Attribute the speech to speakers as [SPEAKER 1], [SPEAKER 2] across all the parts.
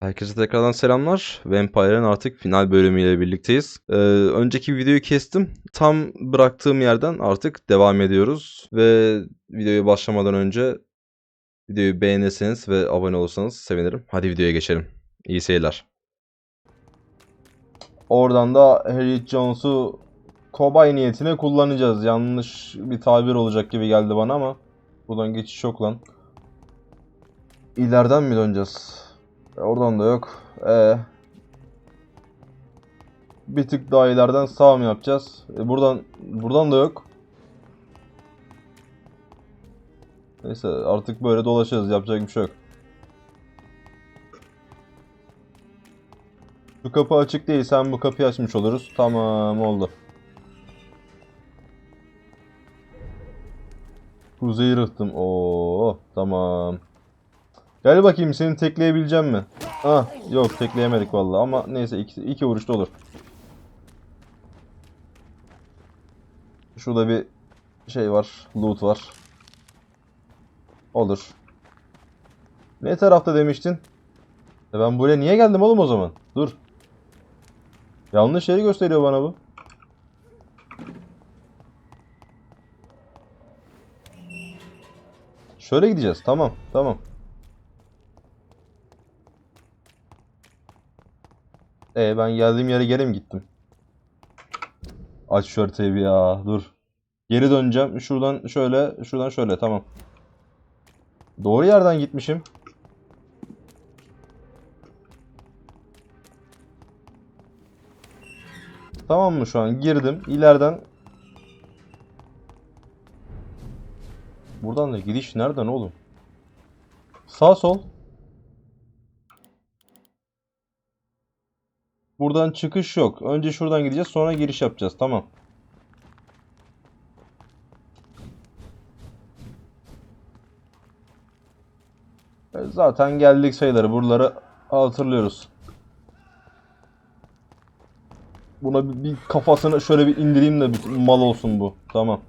[SPEAKER 1] Herkese tekrardan selamlar. Vampyr'ın artık final bölümüyle birlikteyiz. Önceki videoyu kestim. Tam bıraktığım yerden artık devam ediyoruz. Ve videoya başlamadan önce videoyu beğenirseniz ve abone olursanız sevinirim. Hadi videoya geçelim. İyi seyirler. Oradan da Harry Jones'u kobay niyetine kullanacağız. Yanlış bir tabir olacak gibi geldi bana ama buradan geçiş yok lan. İleriden mi döneceğiz? Oradan da yok. Bir tık daha ileriden sağ mı yapacağız? Buradan da yok. Neyse artık böyle dolaşacağız. Yapacak bir şey yok. Şu kapı açık değil. Sen bu kapıyı açmış oluruz. Tamam oldu. Kuzeyi rıhtım. Oo tamam. Gel bakayım seni tekleyebileceğim mi? Ah yok tekleyemedik vallahi ama neyse iki vuruşta olur. Şurada bir şey var. Loot var. Olur. Ne tarafta demiştin? Ben buraya niye geldim oğlum o zaman? Dur. Yanlış yeri gösteriyor bana bu. Şöyle gideceğiz. Tamam. Tamam. Ben geldiğim yere geri mi gittim? Aç şu haritayı bir ya. Dur. Geri döneceğim. Şuradan şöyle. Şuradan şöyle. Tamam. Doğru yerden gitmişim. Tamam mı şu an? Girdim. İleriden. Buradan da gidiş nereden oğlum? Sağ sol. Buradan çıkış yok. Önce şuradan gideceğiz. Sonra giriş yapacağız. Tamam. Zaten geldik sayıları. Buraları hatırlıyoruz. Buna bir kafasını şöyle bir indireyim de bir mal olsun bu. Tamam.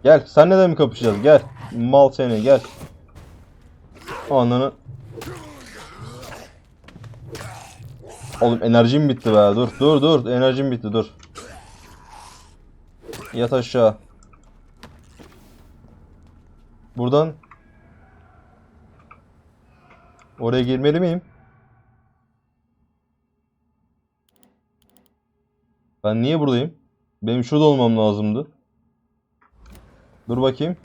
[SPEAKER 1] Gel. Senle de mi kapışacağız? Gel. Mal seni gel. Ananı. Oğlum enerjim bitti be. Dur. Enerjim bitti dur. Yat aşağı. Buradan. Oraya girmeli miyim? Ben niye buradayım? Benim şurada olmam lazımdı. Dur bakayım.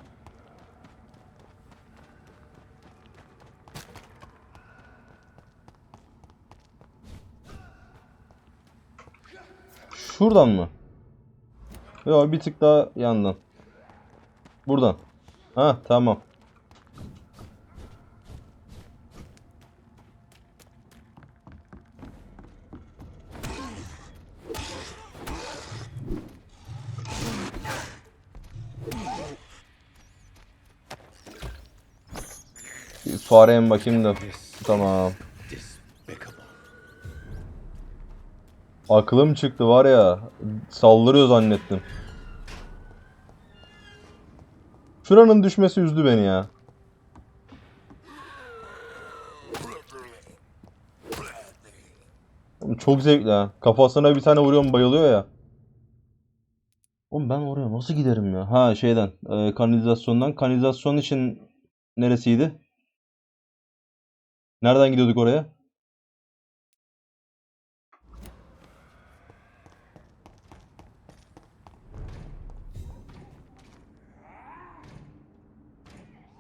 [SPEAKER 1] Şuradan mı? Yok bir tık daha yandan. Buradan. Ha tamam. Bir fareye mi bakayım da. Tamam. Aklım çıktı var ya. Saldırıyor zannettim. Şuranın düşmesi üzdü beni ya. Çok zevkli ha. Kafasına bir tane vuruyorum bayılıyor ya. Oğlum ben oraya nasıl giderim ya? Ha şeyden. Kanalizasyondan. Kanalizasyon için neresiydi? Nereden gidiyorduk oraya?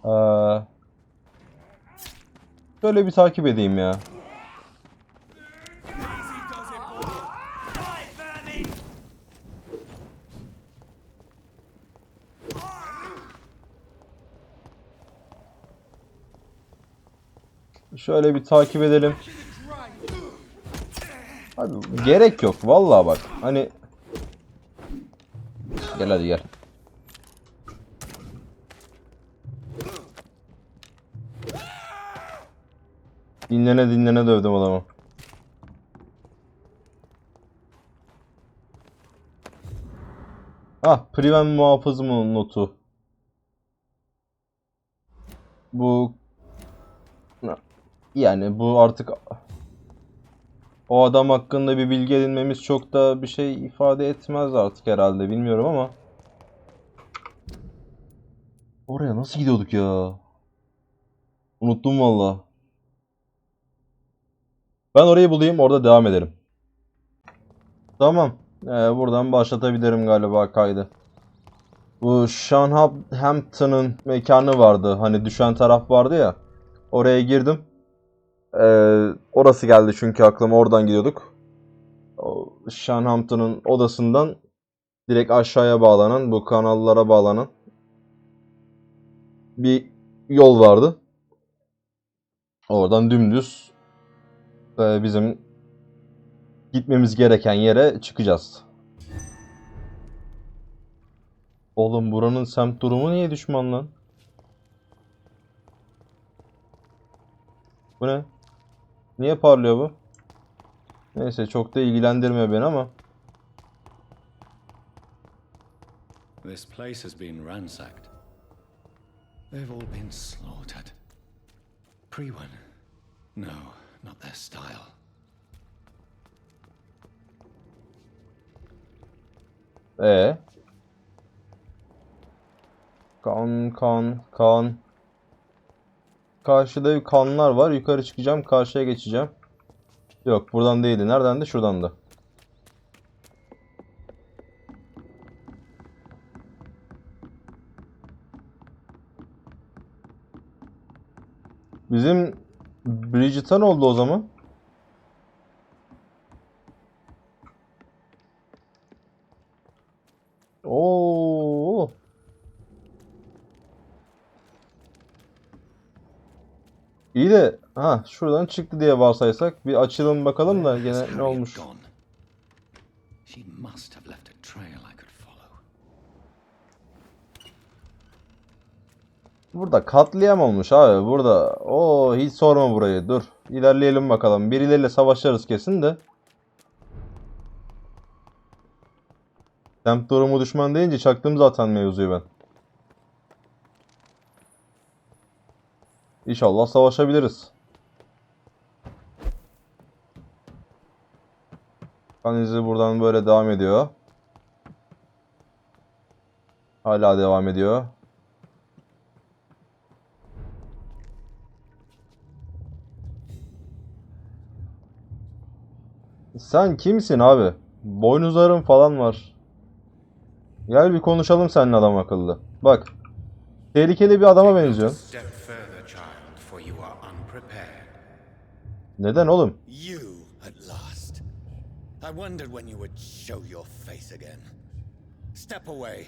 [SPEAKER 1] Ee, Şöyle bir takip edeyim ya. Şöyle bir takip edelim. Abi gerek yok vallahi bak. Hani gel hadi gel. Dinlene dinlene dövdüm adamı. Ah, Priven muhafız mı notu? Bu yani bu artık o adam hakkında bir bilgi edinmemiz çok da bir şey ifade etmez artık herhalde, bilmiyorum ama. Oraya nasıl gidiyorduk ya? Unuttum valla. Ben orayı bulayım, orada devam edelim. Tamam. Buradan başlatabilirim galiba kaydı. Bu Hampton'ın mekanı vardı. Hani düşen taraf vardı ya. Oraya girdim. Orası geldi çünkü aklıma, oradan gidiyorduk. Hampton'ın odasından direkt aşağıya bağlanan, bu kanallara bağlanan bir yol vardı. Oradan dümdüz bizim gitmemiz gereken yere çıkacağız. Oğlum buranın semt durumu niye düşman lan? Bu ne? Niye parlıyor bu? Neyse, çok da ilgilendirmiyor beni ama.
[SPEAKER 2] This place has been ransacked. They've all been slaughtered. Pre-one? No, not their style. Kaan. Karşıda kanlar var. Yukarı çıkacağım. Karşıya geçeceğim. Yok, buradan değildi. Nereden de? Şuradan da. Bizim Bridget'a ne oldu o zaman? Oo. İyi de şuradan çıktı diye varsaysak bir açalım bakalım da gene ne olmuş. Burada katliam olmuş abi, burada. Hiç sorma burayı. Dur. İlerleyelim bakalım. Birileriyle savaşırız kesin de. Semt durumu düşman deyince çaktım zaten mevzuyu ben. İnşallah savaşabiliriz. Kan izi buradan böyle devam ediyor. Hala devam ediyor. Sen kimsin abi? Boynuzların falan var. Gel bir konuşalım seninle adam akıllı. Bak. Tehlikeli bir adama benziyor. Neden oğlum?
[SPEAKER 3] I wondered when you would show your face again. Step away.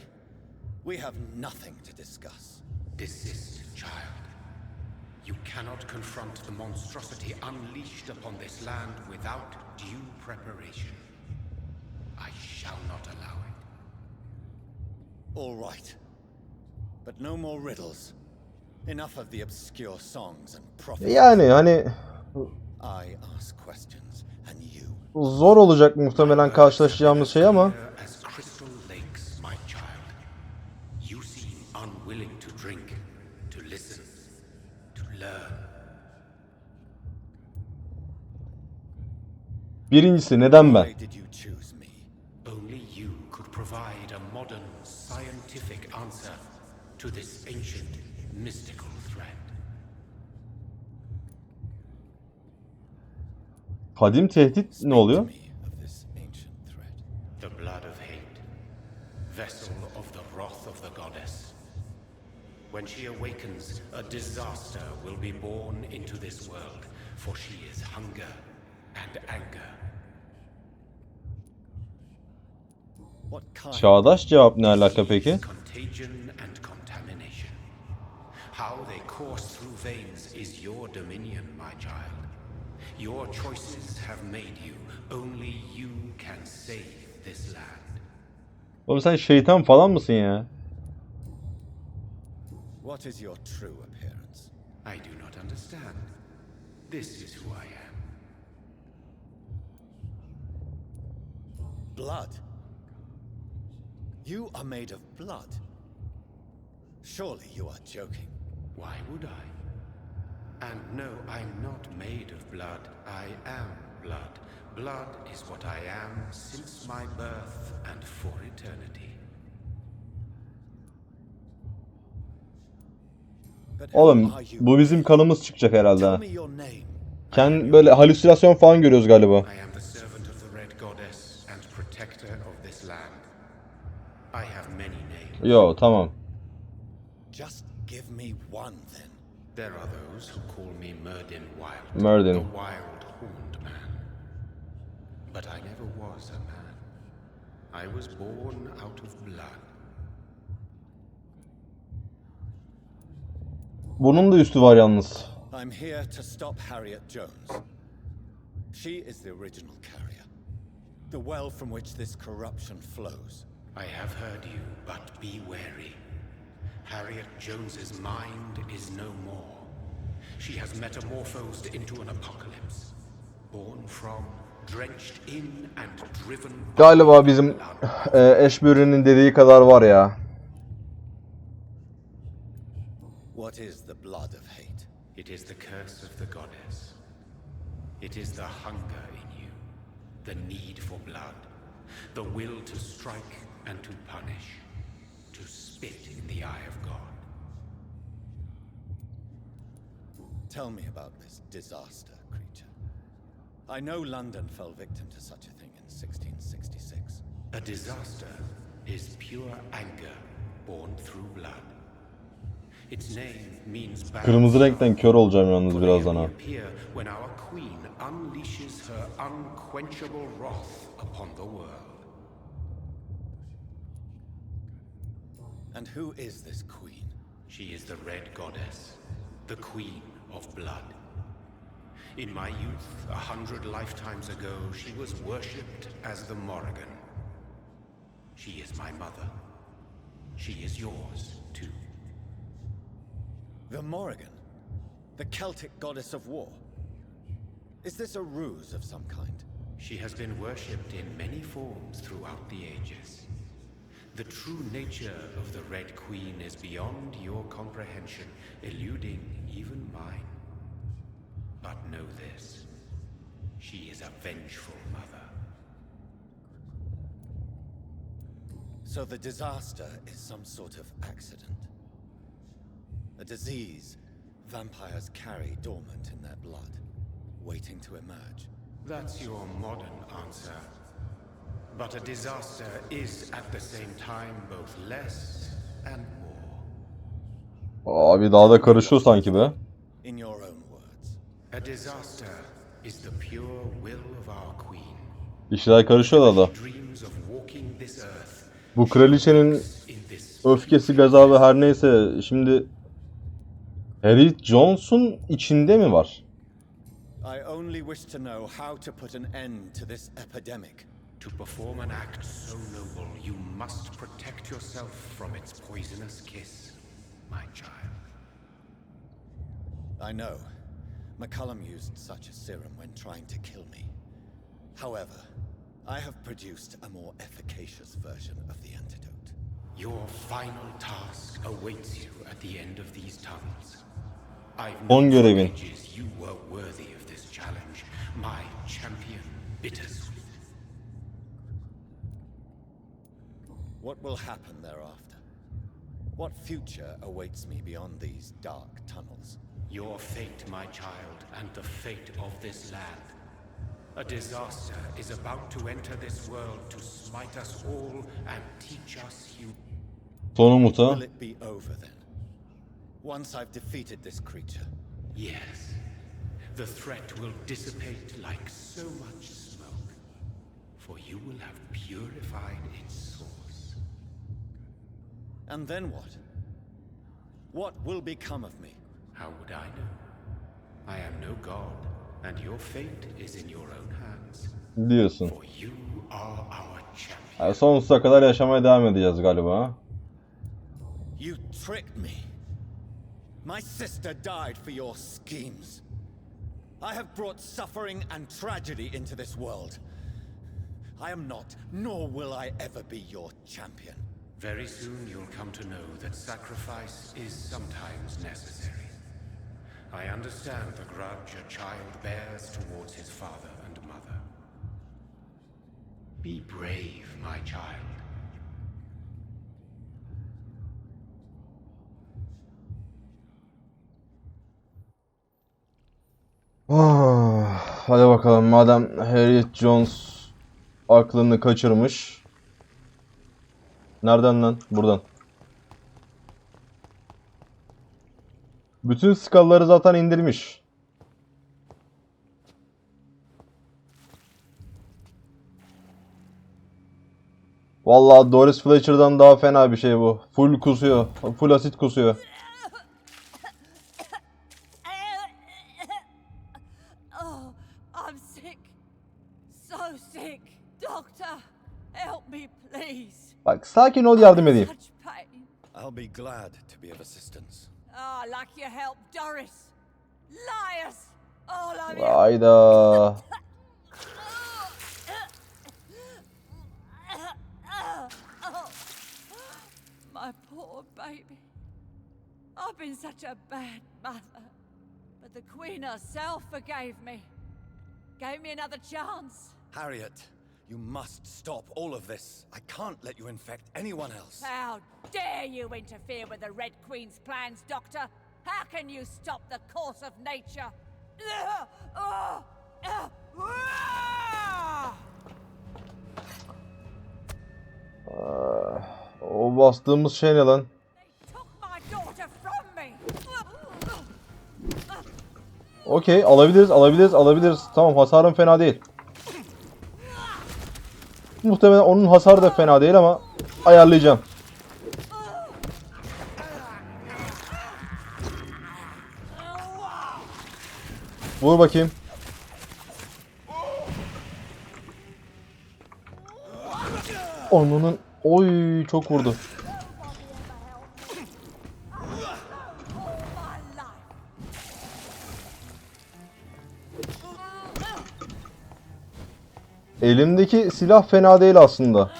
[SPEAKER 3] We have nothing to discuss.
[SPEAKER 4] Desist, child. You cannot confront the monstrosity unleashed upon this land without due preparation. I shall not allow it.
[SPEAKER 3] All right. But no more riddles. Enough of the obscure songs and prophecies.
[SPEAKER 1] Yani hani
[SPEAKER 3] I ask questions and you.
[SPEAKER 1] Zor olacak muhtemelen karşılaşacağımız şey ama. Birincisi neden ben?
[SPEAKER 4] Only you could provide a modern scientific answer to this ancient mystical threat.
[SPEAKER 1] Kadim tehdit ne oluyor?
[SPEAKER 4] The blood of hate, vessel of the wrath of the goddess. When she awakens, a disaster will be born into this world, for she is hunger and anger.
[SPEAKER 1] Çağdaş cevap ne alaka peki?
[SPEAKER 4] Contagion and contamination. How they course through veins is your dominion, my child. Your choices have made you. Only you can save this land.
[SPEAKER 1] Oğlum sen şeytan falan mısın ya?
[SPEAKER 3] What is your true appearance?
[SPEAKER 4] I do not understand. This is who I am.
[SPEAKER 3] Blood? You are made of blood. Surely you are joking.
[SPEAKER 4] Why would I? And no, I'm not made of blood. I am blood. Blood is what I am since my birth and for eternity.
[SPEAKER 3] But who
[SPEAKER 2] Oğlum
[SPEAKER 3] are you?
[SPEAKER 2] bu bizim kanımız çıkacak herhalde.
[SPEAKER 3] Tell
[SPEAKER 2] Ha.
[SPEAKER 3] me your name.
[SPEAKER 2] Böyle halüsinasyon falan görüyoruz galiba.
[SPEAKER 4] I am the servant of the Red Goddess and protector of this land. I have many names.
[SPEAKER 2] Yo tamam.
[SPEAKER 3] Just give me one then.
[SPEAKER 4] There are those who call me Merdin Wild.
[SPEAKER 2] Merdin.
[SPEAKER 4] The wild horned man. But I never was a man. I was born out of blood.
[SPEAKER 2] Bunun da üstü var yalnız.
[SPEAKER 3] I'm here to stop Harriet Jones. She is the original carrier. The well from which this corruption flows.
[SPEAKER 4] I have heard you, but be wary. Harriet Jones's mind is no more. She has metamorphosed into an apocalypse. Born from, drenched in and driven by
[SPEAKER 2] Galiba bizim Ashbury'nin dediği kadar var ya.
[SPEAKER 3] What is the blood of hate?
[SPEAKER 4] It is the curse of the goddess. It is the hunger in you, the need for blood, the will to strike and to punish, to spit in the eye of God.
[SPEAKER 3] Tell me about this disaster creature. I know London fell victim to such a thing in 1666.
[SPEAKER 4] A disaster is pure anger born through blood. Its name means
[SPEAKER 2] Kırmızı renkten kör olacağım yalnız
[SPEAKER 4] for
[SPEAKER 2] birazdan
[SPEAKER 4] they
[SPEAKER 2] ha.
[SPEAKER 4] appear when our queen unleashes her unquenchable wrath upon the world.
[SPEAKER 3] And who is this queen?
[SPEAKER 4] She is the Red Goddess, the Queen of Blood. In my youth, 100 lifetimes ago, she was worshipped as the Morrigan. She is my mother. She is yours, too.
[SPEAKER 3] The Morrigan? The Celtic goddess of war? Is this a ruse of some kind?
[SPEAKER 4] She has been worshipped in many forms throughout the ages. The true nature of the Red Queen is beyond your comprehension, eluding even mine. But know this, she is a vengeful mother.
[SPEAKER 3] So the disaster is some sort of accident? A disease vampires carry dormant in their blood, waiting to emerge?
[SPEAKER 4] That's your modern answer. But a disaster is at the same time both less and more.
[SPEAKER 2] Abi daha da karışıyor sanki be.
[SPEAKER 3] In your own words.
[SPEAKER 4] A disaster is the pure will of our queen.
[SPEAKER 2] İşler karışıyor da.
[SPEAKER 4] She dreams of walking this earth
[SPEAKER 2] Bu kraliçenin
[SPEAKER 4] in this
[SPEAKER 2] öfkesi, gazabı her neyse şimdi Harriet Jones'un içinde mi var?
[SPEAKER 3] I only wish to know how to put an end to this epidemic.
[SPEAKER 4] To perform an act so noble, you must protect yourself from its poisonous kiss, my child.
[SPEAKER 3] I know. McCullum used such a serum when trying to kill me. However, I have produced a more efficacious version of the antidote.
[SPEAKER 4] Your final task awaits you at the end of these tunnels. I've
[SPEAKER 2] Son
[SPEAKER 4] known for
[SPEAKER 2] görevin.
[SPEAKER 4] ages you were worthy of this challenge, my champion, Bittersweet.
[SPEAKER 3] What will happen thereafter? What future awaits me beyond these dark tunnels?
[SPEAKER 4] Your fate, my child, and the fate of this land. A disaster is about to enter this world to smite us all and teach us
[SPEAKER 2] Son umuta.
[SPEAKER 3] Will it be over then? Once I've defeated this creature?
[SPEAKER 4] Yes. The threat will dissipate like so much smoke, for you will have purified its source.
[SPEAKER 3] And then what? What will become of me?
[SPEAKER 4] How would I know? I am no god, and your fate is in your own hands.
[SPEAKER 2] Diyorsun.
[SPEAKER 4] For you are our champion.
[SPEAKER 2] Yani sonsuza kadar yaşamaya devam edeceğiz galiba. Ha?
[SPEAKER 3] You tricked me. My sister died for your schemes. I have brought suffering and tragedy into this world. I am not, nor will I ever be your champion.
[SPEAKER 4] Very soon you'll come to know that sacrifice is sometimes necessary. I understand the grudge a child bears towards his father and mother. Be brave, my child.
[SPEAKER 2] Hadi bakalım, madem Harriet Jones aklını kaçırmış. Nereden lan? Buradan. Bütün skalları zaten indirmiş. Vallahi Doris Fletcher'dan daha fena bir şey bu. Full kusuyor. Full asit kusuyor.
[SPEAKER 5] Oh, I'm sick. So sick. Doctor, help me please.
[SPEAKER 2] Bak sakin ol, yardım edeyim.
[SPEAKER 5] Such pain.
[SPEAKER 3] I'll be glad to be of assistance.
[SPEAKER 5] Oh, like your help, Doris. Liars. All of you.
[SPEAKER 2] Hayda.
[SPEAKER 5] My poor baby. I've been such a bad mother. But the Queen herself forgave me. Gave me another chance.
[SPEAKER 3] Harriet, you must stop all of this. I can't let you infect anyone else.
[SPEAKER 5] How dare you interfere with the Red Queen's plans, Doctor? How can you stop the course of nature?
[SPEAKER 2] O bastığımız şey ne lan?
[SPEAKER 5] They took my daughter from me.
[SPEAKER 2] Okey, alabiliriz. Tamam, hasarım fena değil. Muhtemelen onun hasarı da fena değil ama ayarlayacağım. Vur bakayım. Onun oy çok vurdu. Elimdeki silah fena değil aslında.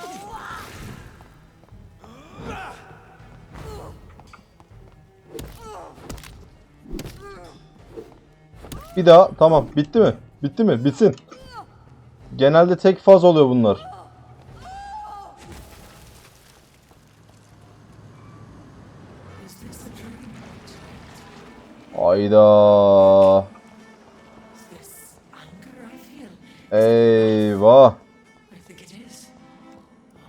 [SPEAKER 2] Bir daha, tamam, bitti mi? Bitti mi? Bitsin. Genelde tek faz oluyor bunlar. Hayda.
[SPEAKER 6] This anger I feel.
[SPEAKER 2] Eyvah.
[SPEAKER 6] I think it is. Oh,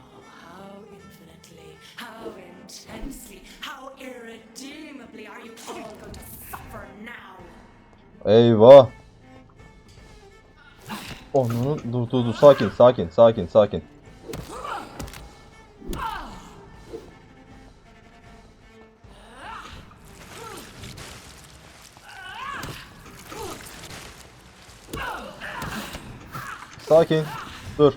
[SPEAKER 6] how infinitely, how intensely, how irredeemably are you all going to suffer now?
[SPEAKER 2] Eyvah. Onun dur sakin. Sakin. Dur.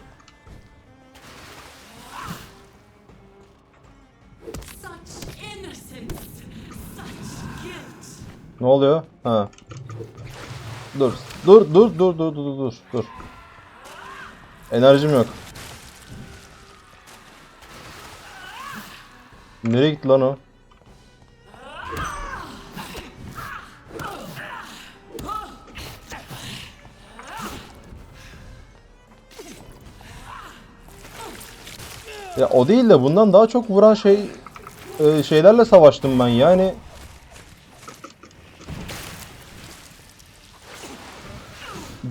[SPEAKER 6] Such innocence, such guilt.
[SPEAKER 2] Ne oluyor? Ha. Dur. Enerjim yok. Nereye gitti lan o? Ya o değil de bundan daha çok vuran şeylerle savaştım ben yani.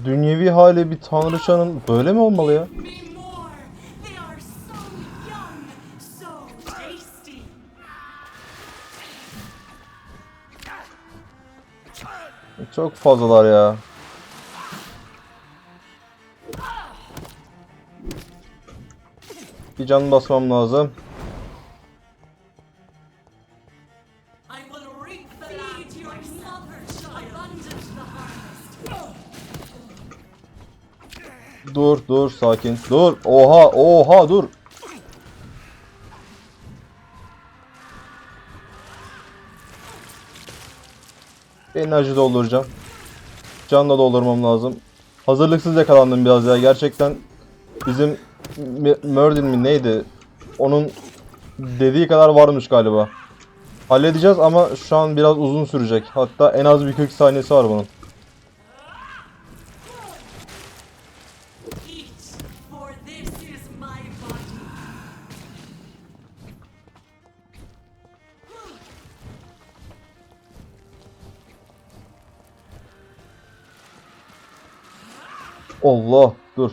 [SPEAKER 2] Dünyevi hali bir tanrıçanın böyle mi olmalı ya?
[SPEAKER 6] Me more. They are so young, so tasty.
[SPEAKER 2] Çok fazlalar ya. Bir can basmam lazım.
[SPEAKER 6] I will reap the land your mother shall abundant the harvest.
[SPEAKER 2] Dur sakin. Dur. Oha dur. Enerji dolduracağım. Can da doldurmam lazım. Hazırlıksız yakalandım biraz ya. Gerçekten bizim Murdin mi neydi? Onun dediği kadar varmış galiba. Halledeceğiz ama şu an biraz uzun sürecek. Hatta en az bir 40 saniyesi var bunun.
[SPEAKER 6] For this is my body.
[SPEAKER 2] Allah dur.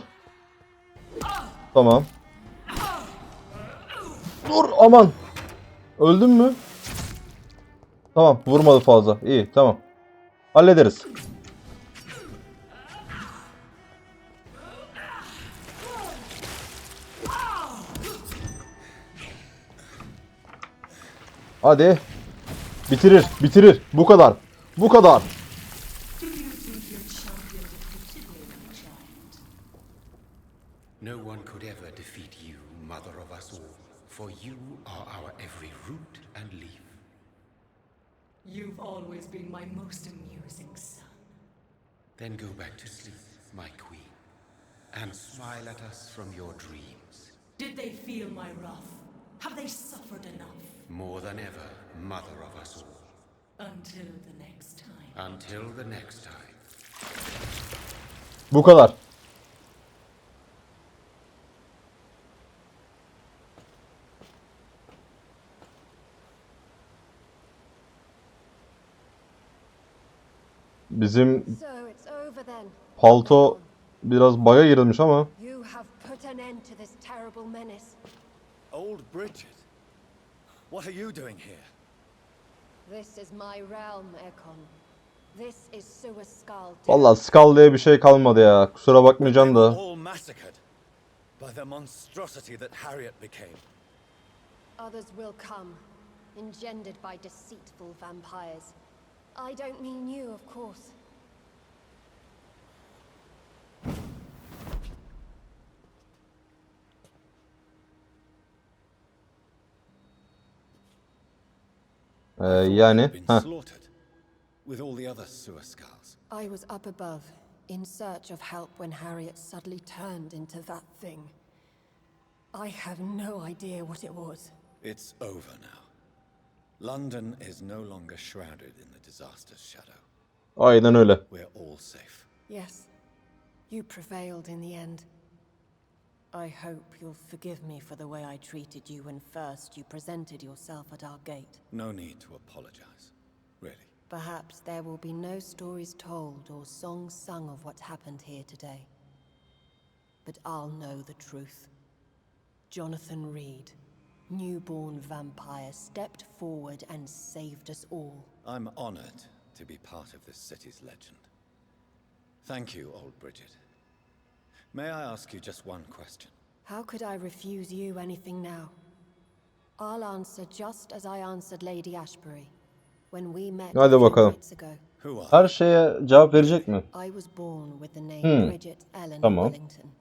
[SPEAKER 2] Tamam. Dur aman. Öldün mü? Tamam vurmadı fazla. İyi tamam. Hallederiz. Hadi. Bitirir, bitirir. Bu kadar. Bu kadar.
[SPEAKER 4] No one could ever defeat you, mother of us all, for you are our every root and leaf.
[SPEAKER 6] You've always been my most amusing son.
[SPEAKER 4] Then go back to sleep, my queen, and smile at us from your dreams.
[SPEAKER 6] Did they feel my wrath? Have they suffered enough?
[SPEAKER 4] More than ever, mother of us all.
[SPEAKER 6] Until the next time.
[SPEAKER 4] Until the next time.
[SPEAKER 2] Bu kadar. Bizim
[SPEAKER 7] So it's over then.
[SPEAKER 2] palto biraz baya girilmiş ama
[SPEAKER 7] You have put an end to this terrible menace.
[SPEAKER 3] Old Bridget, what are you doing here?
[SPEAKER 7] This is my realm, Ekon. This is Suascal.
[SPEAKER 2] vallahi Skull diye bir şey kalmadı ya. Kusura bakmayacaksın da.
[SPEAKER 3] All massacred by the monstrosity that Harriet became.
[SPEAKER 7] Others will come, engendered by deceitful vampires. I don't mean you, of course.
[SPEAKER 2] Yani
[SPEAKER 3] Been
[SPEAKER 2] heh.
[SPEAKER 3] slaughtered with all the other Suascals.
[SPEAKER 7] I was up above, in search of help when Harriet suddenly turned into that thing. I have no idea what it was.
[SPEAKER 3] It's over now. London is no longer shrouded in the disaster's shadow.
[SPEAKER 2] Aynen öyle.
[SPEAKER 3] We're all safe.
[SPEAKER 7] Yes, you prevailed in the end. I hope you'll forgive me for the way I treated you when first you presented yourself at our gate.
[SPEAKER 3] No need to apologize, really.
[SPEAKER 7] Perhaps there will be no stories told or songs sung of what happened here today. But I'll know the truth. Jonathan Reed, newborn vampire, stepped forward and saved us all.
[SPEAKER 3] I'm honored to be part of this city's legend. Thank you, old Bridget. May I ask you just one question?
[SPEAKER 7] How could I refuse you anything now? I'll answer just as I answered Lady Ashbury when we met
[SPEAKER 2] Hadi
[SPEAKER 7] a few
[SPEAKER 2] bakalım.
[SPEAKER 7] nights ago.
[SPEAKER 3] Who are
[SPEAKER 2] Her şeye cevap verecek mi?
[SPEAKER 7] I was born with the name Bridget Ellen
[SPEAKER 2] Tamam.
[SPEAKER 7] Wellington.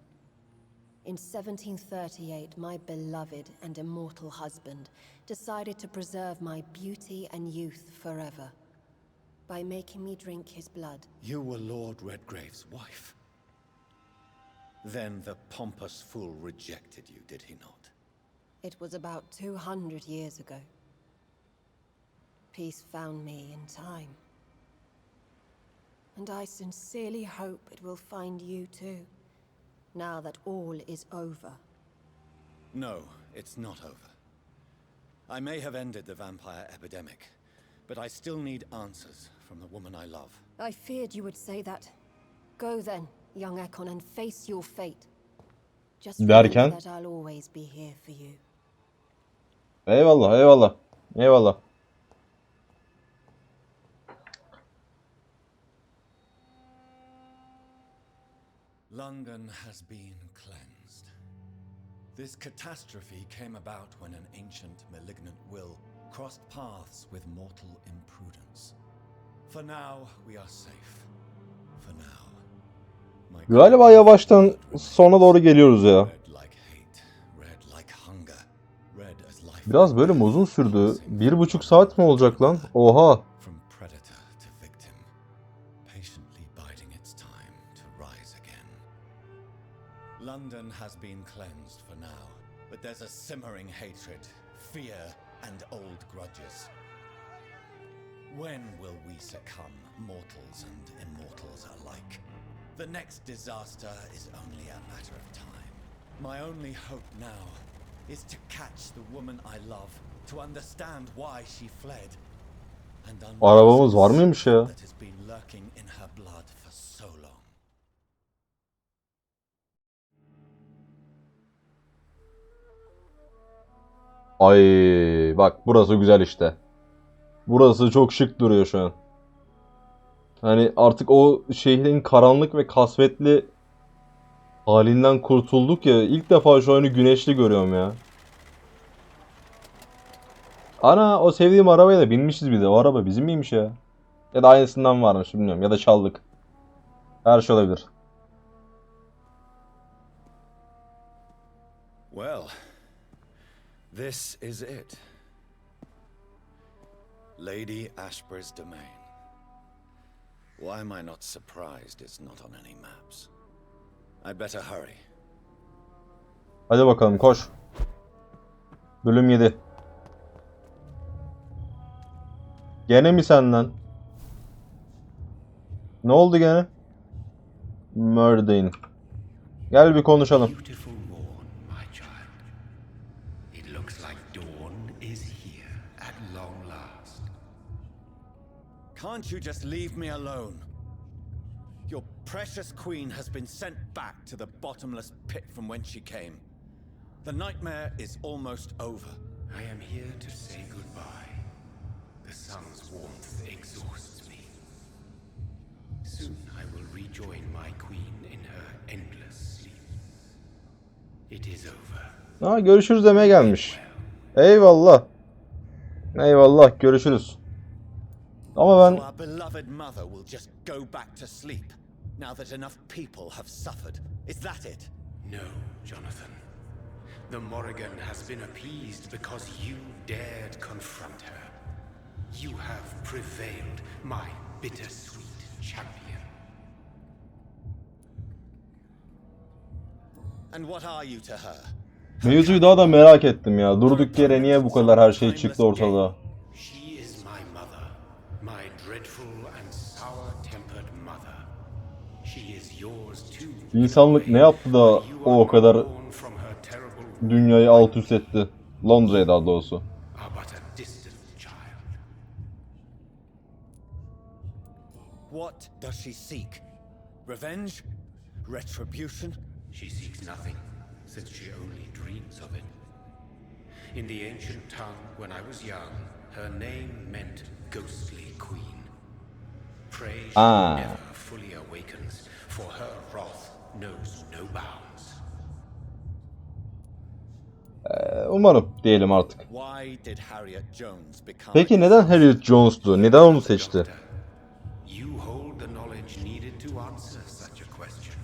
[SPEAKER 7] In 1738, my beloved and immortal husband decided to preserve my beauty and youth forever by making me drink his blood.
[SPEAKER 3] You were Lord Redgrave's wife. Then the pompous fool rejected you, did he not?
[SPEAKER 7] It was about 200 years ago. Peace found me in time. And I sincerely hope it will find you too, now that all is over.
[SPEAKER 3] No, it's not over. I may have ended the vampire epidemic, but I still need answers from the woman I love.
[SPEAKER 7] I feared you would say that. Go then, young Ekon, and face your fate. Just remember
[SPEAKER 2] Derken?
[SPEAKER 7] that I'll always be here for you.
[SPEAKER 2] Eyvallah, eyvallah. Eyvallah.
[SPEAKER 3] London has been cleansed. This catastrophe came about when an ancient malignant will crossed paths with mortal imprudence. For now, we are safe. For now. My
[SPEAKER 2] Galiba yavaştan sona doğru geliyoruz ya.
[SPEAKER 3] red like hate, red like hunger, red as life.
[SPEAKER 2] Biraz böyle mi uzun sürdü? 1,5 saat mi olacak lan? Oha.
[SPEAKER 3] From predator to victim, patiently biding its time to rise again. London has been cleansed for now, but there's a simmering hatred, fear, and old grudges. When will we succumb, mortals and immortals alike? The next disaster is only a matter of time. My only hope now is to catch the woman I love, to understand why she fled, and
[SPEAKER 2] Arabamız var mıymış ya?
[SPEAKER 3] that has been lurking in her blood for so long.
[SPEAKER 2] Ay bak burası güzel işte. Burası çok şık duruyor şu an. Hani artık o şehrin karanlık ve kasvetli halinden kurtulduk ya. İlk defa şu oyunu güneşli görüyorum ya. Ana o sevdiğim arabaya da binmişiz bir de. O araba bizim miymiş ya? Ya da aynısından varmış bilmiyorum. Ya da çaldık. Her şey olabilir.
[SPEAKER 3] Well, this is it. Lady Ashbury's domain. Why am I not surprised it's not on any maps? I'd better hurry.
[SPEAKER 2] Hadi bakalım koş. Bölüm 7. Gene mi senden? Ne oldu gene? Murder'in. Gel bir konuşalım.
[SPEAKER 4] Beautiful morn, my child. It looks like dawn is here at long last.
[SPEAKER 3] Can't you just leave me alone? Your precious queen has been sent back to the bottomless pit from whence she came. The nightmare is almost over.
[SPEAKER 4] I am here to say goodbye. The sun's warmth exhausts me. Soon I will rejoin my queen in her endless sleep. It is over.
[SPEAKER 2] Ha görüşürüz demeye gelmiş. Eyvallah. Eyvallah görüşürüz. Ama ben
[SPEAKER 3] So our beloved mother will just go back to sleep now that enough people have suffered. Is that it?
[SPEAKER 4] No, Jonathan. The Morrigan has been appeased because you dared confront her. You have prevailed, my bittersweet champion.
[SPEAKER 3] And what are you to her?
[SPEAKER 2] mevzuyu daha da merak ettim ya. Durduk yere niye bu kadar her şey çıktı ortalığa?
[SPEAKER 4] She is my mother, my dreadful and sour-tempered mother. She is yours too.
[SPEAKER 2] İnsanlık ne yaptı da o kadar
[SPEAKER 4] Born from her terrible
[SPEAKER 2] dünyayı alt üst etti? Londra'ya daha doğrusu.
[SPEAKER 4] are but a distant child.
[SPEAKER 3] What does she seek? Revenge? Retribution?
[SPEAKER 4] She seeks nothing, since she only dreams of it. In the ancient tongue, when I was young, her name meant ghostly queen. Pray she never fully awakens, for her wrath knows no bounds.
[SPEAKER 2] Umarım diyelim artık.
[SPEAKER 3] Why did Harriet Jones become
[SPEAKER 2] Peki neden Harriet Jones'tu? Neden onu seçti?
[SPEAKER 4] You hold the knowledge needed to answer such a question.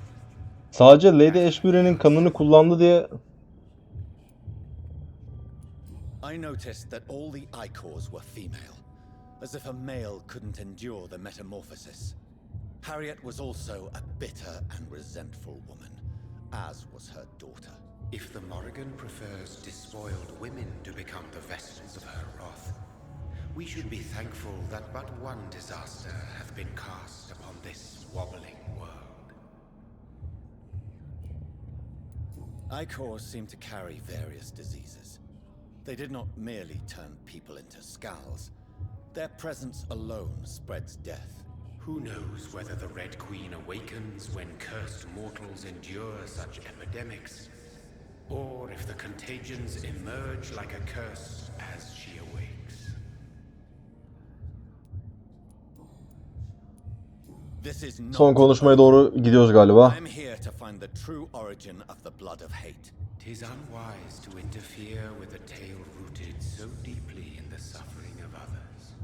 [SPEAKER 2] Sadece Lady Ashbury'nin kanını kullandı diye
[SPEAKER 3] I noticed that all the Icors were female, as if a male couldn't endure the metamorphosis. Harriet was also a bitter and resentful woman, as was her daughter.
[SPEAKER 4] If the Morrigan prefers despoiled women to become the vessels of her wrath, we should be thankful that but one disaster hath been cast upon this wobbling world.
[SPEAKER 3] Icors seem to carry various diseases. They did not merely turn people into skulls. Their presence alone spreads death.
[SPEAKER 4] Who knows whether the Red Queen awakens when cursed mortals endure such epidemics, or if the contagions emerge like a curse as she awakes.
[SPEAKER 3] This is not
[SPEAKER 2] son konuşmaya doğru gidiyoruz galiba.
[SPEAKER 3] I'm here to find the true origin of the blood of hate.
[SPEAKER 4] 'Tis unwise to interfere with a tale rooted so deeply in the suffering of others.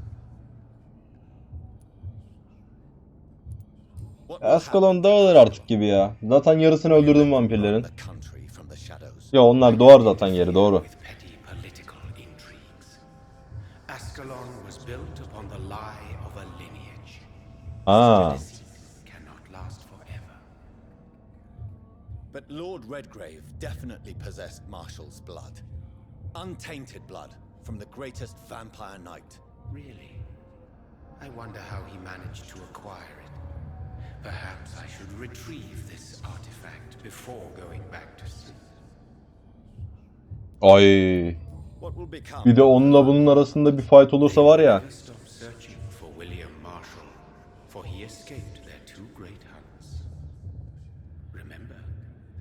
[SPEAKER 3] What will
[SPEAKER 2] Ascalon dağılır artık gibi ya. Zaten yarısını öldürdüm vampirlerin.
[SPEAKER 3] the country from the shadows?
[SPEAKER 2] Ya onlar doğar zaten geri doğru.
[SPEAKER 4] With petty political intrigues. Ascalon was built upon the lie of a lineage.
[SPEAKER 2] Ha.
[SPEAKER 4] Deceit cannot last
[SPEAKER 3] But Lord Redgrave definitely possessed Marshall's blood. Untainted blood from the greatest vampire knight.
[SPEAKER 4] Really? I wonder how he managed to acquire it. Perhaps I should retrieve this artifact before going back to sea.
[SPEAKER 2] Ay.
[SPEAKER 3] What will become?
[SPEAKER 2] Bir de onunla bunun arasında bir fight olursa var ya.
[SPEAKER 4] Never stop searching for William Marshall, for he escaped their two great hunts. Remember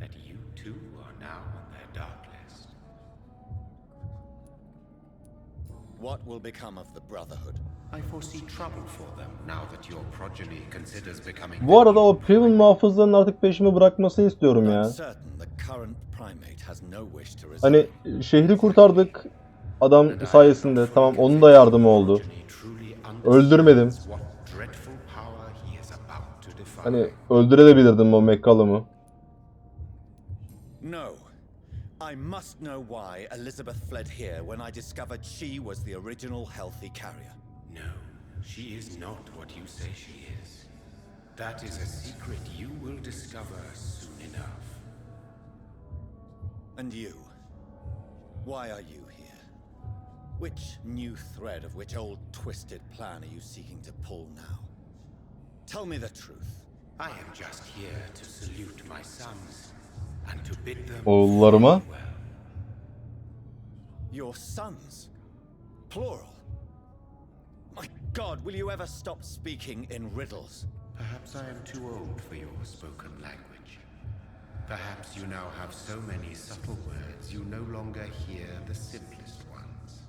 [SPEAKER 4] that you too are now on their dark list.
[SPEAKER 3] What will become of the Brotherhood?
[SPEAKER 4] I foresee trouble for them now that your progeny considers becoming.
[SPEAKER 2] Bu arada o Priven muhafızlarının artık peşimi bırakmasını istiyorum ya. Hani şehri kurtardık adam sayesinde. Tamam onun da yardımı oldu. Öldürmedim. Hani öldürebilirdim o Mekkalımı.
[SPEAKER 3] No. I must know why Elisabeth fled here when I discovered she was the original healthy carrier.
[SPEAKER 4] No, she is not what you say she is. That is a secret you will discover soon enough.
[SPEAKER 3] And you? Why are you here? Which new thread of which old twisted plan are you seeking to pull now? Tell me the truth.
[SPEAKER 4] I am just here to salute my sons and to bid them
[SPEAKER 2] Oğullarıma?
[SPEAKER 4] farewell.
[SPEAKER 3] Your sons? Plural? My God, will you ever stop speaking in riddles?
[SPEAKER 4] Perhaps I am too old for your spoken language. Perhaps you now have so many subtle words you no longer hear the simplest ones.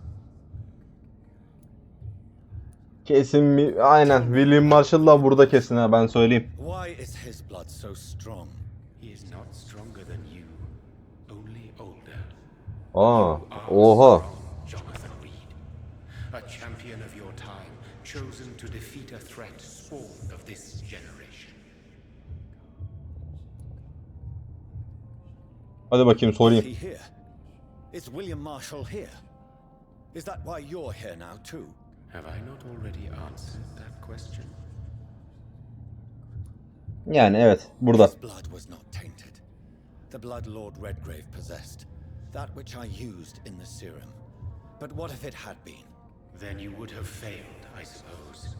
[SPEAKER 2] Kesin mi? Aynen. William Marshall'la burada kesin ha ben söyleyeyim.
[SPEAKER 3] Why is his blood so strong?
[SPEAKER 4] He is not stronger than you, only older.
[SPEAKER 2] Aa,
[SPEAKER 4] You are
[SPEAKER 2] oha.
[SPEAKER 4] strong, Jonathan Reed, a champion of your time, chosen to defeat a threat spawned of this generation.
[SPEAKER 2] Hadi bakayım
[SPEAKER 3] Is
[SPEAKER 2] sorayım.
[SPEAKER 3] he here? Is William Marshall here? Is that why you're here now too?
[SPEAKER 4] Have I not already answered that question?
[SPEAKER 2] Yani evet burada.
[SPEAKER 3] His blood was not tainted. The blood Lord Redgrave possessed. That which I used in the serum. But what if it had been?
[SPEAKER 4] Then you would have failed, I suppose.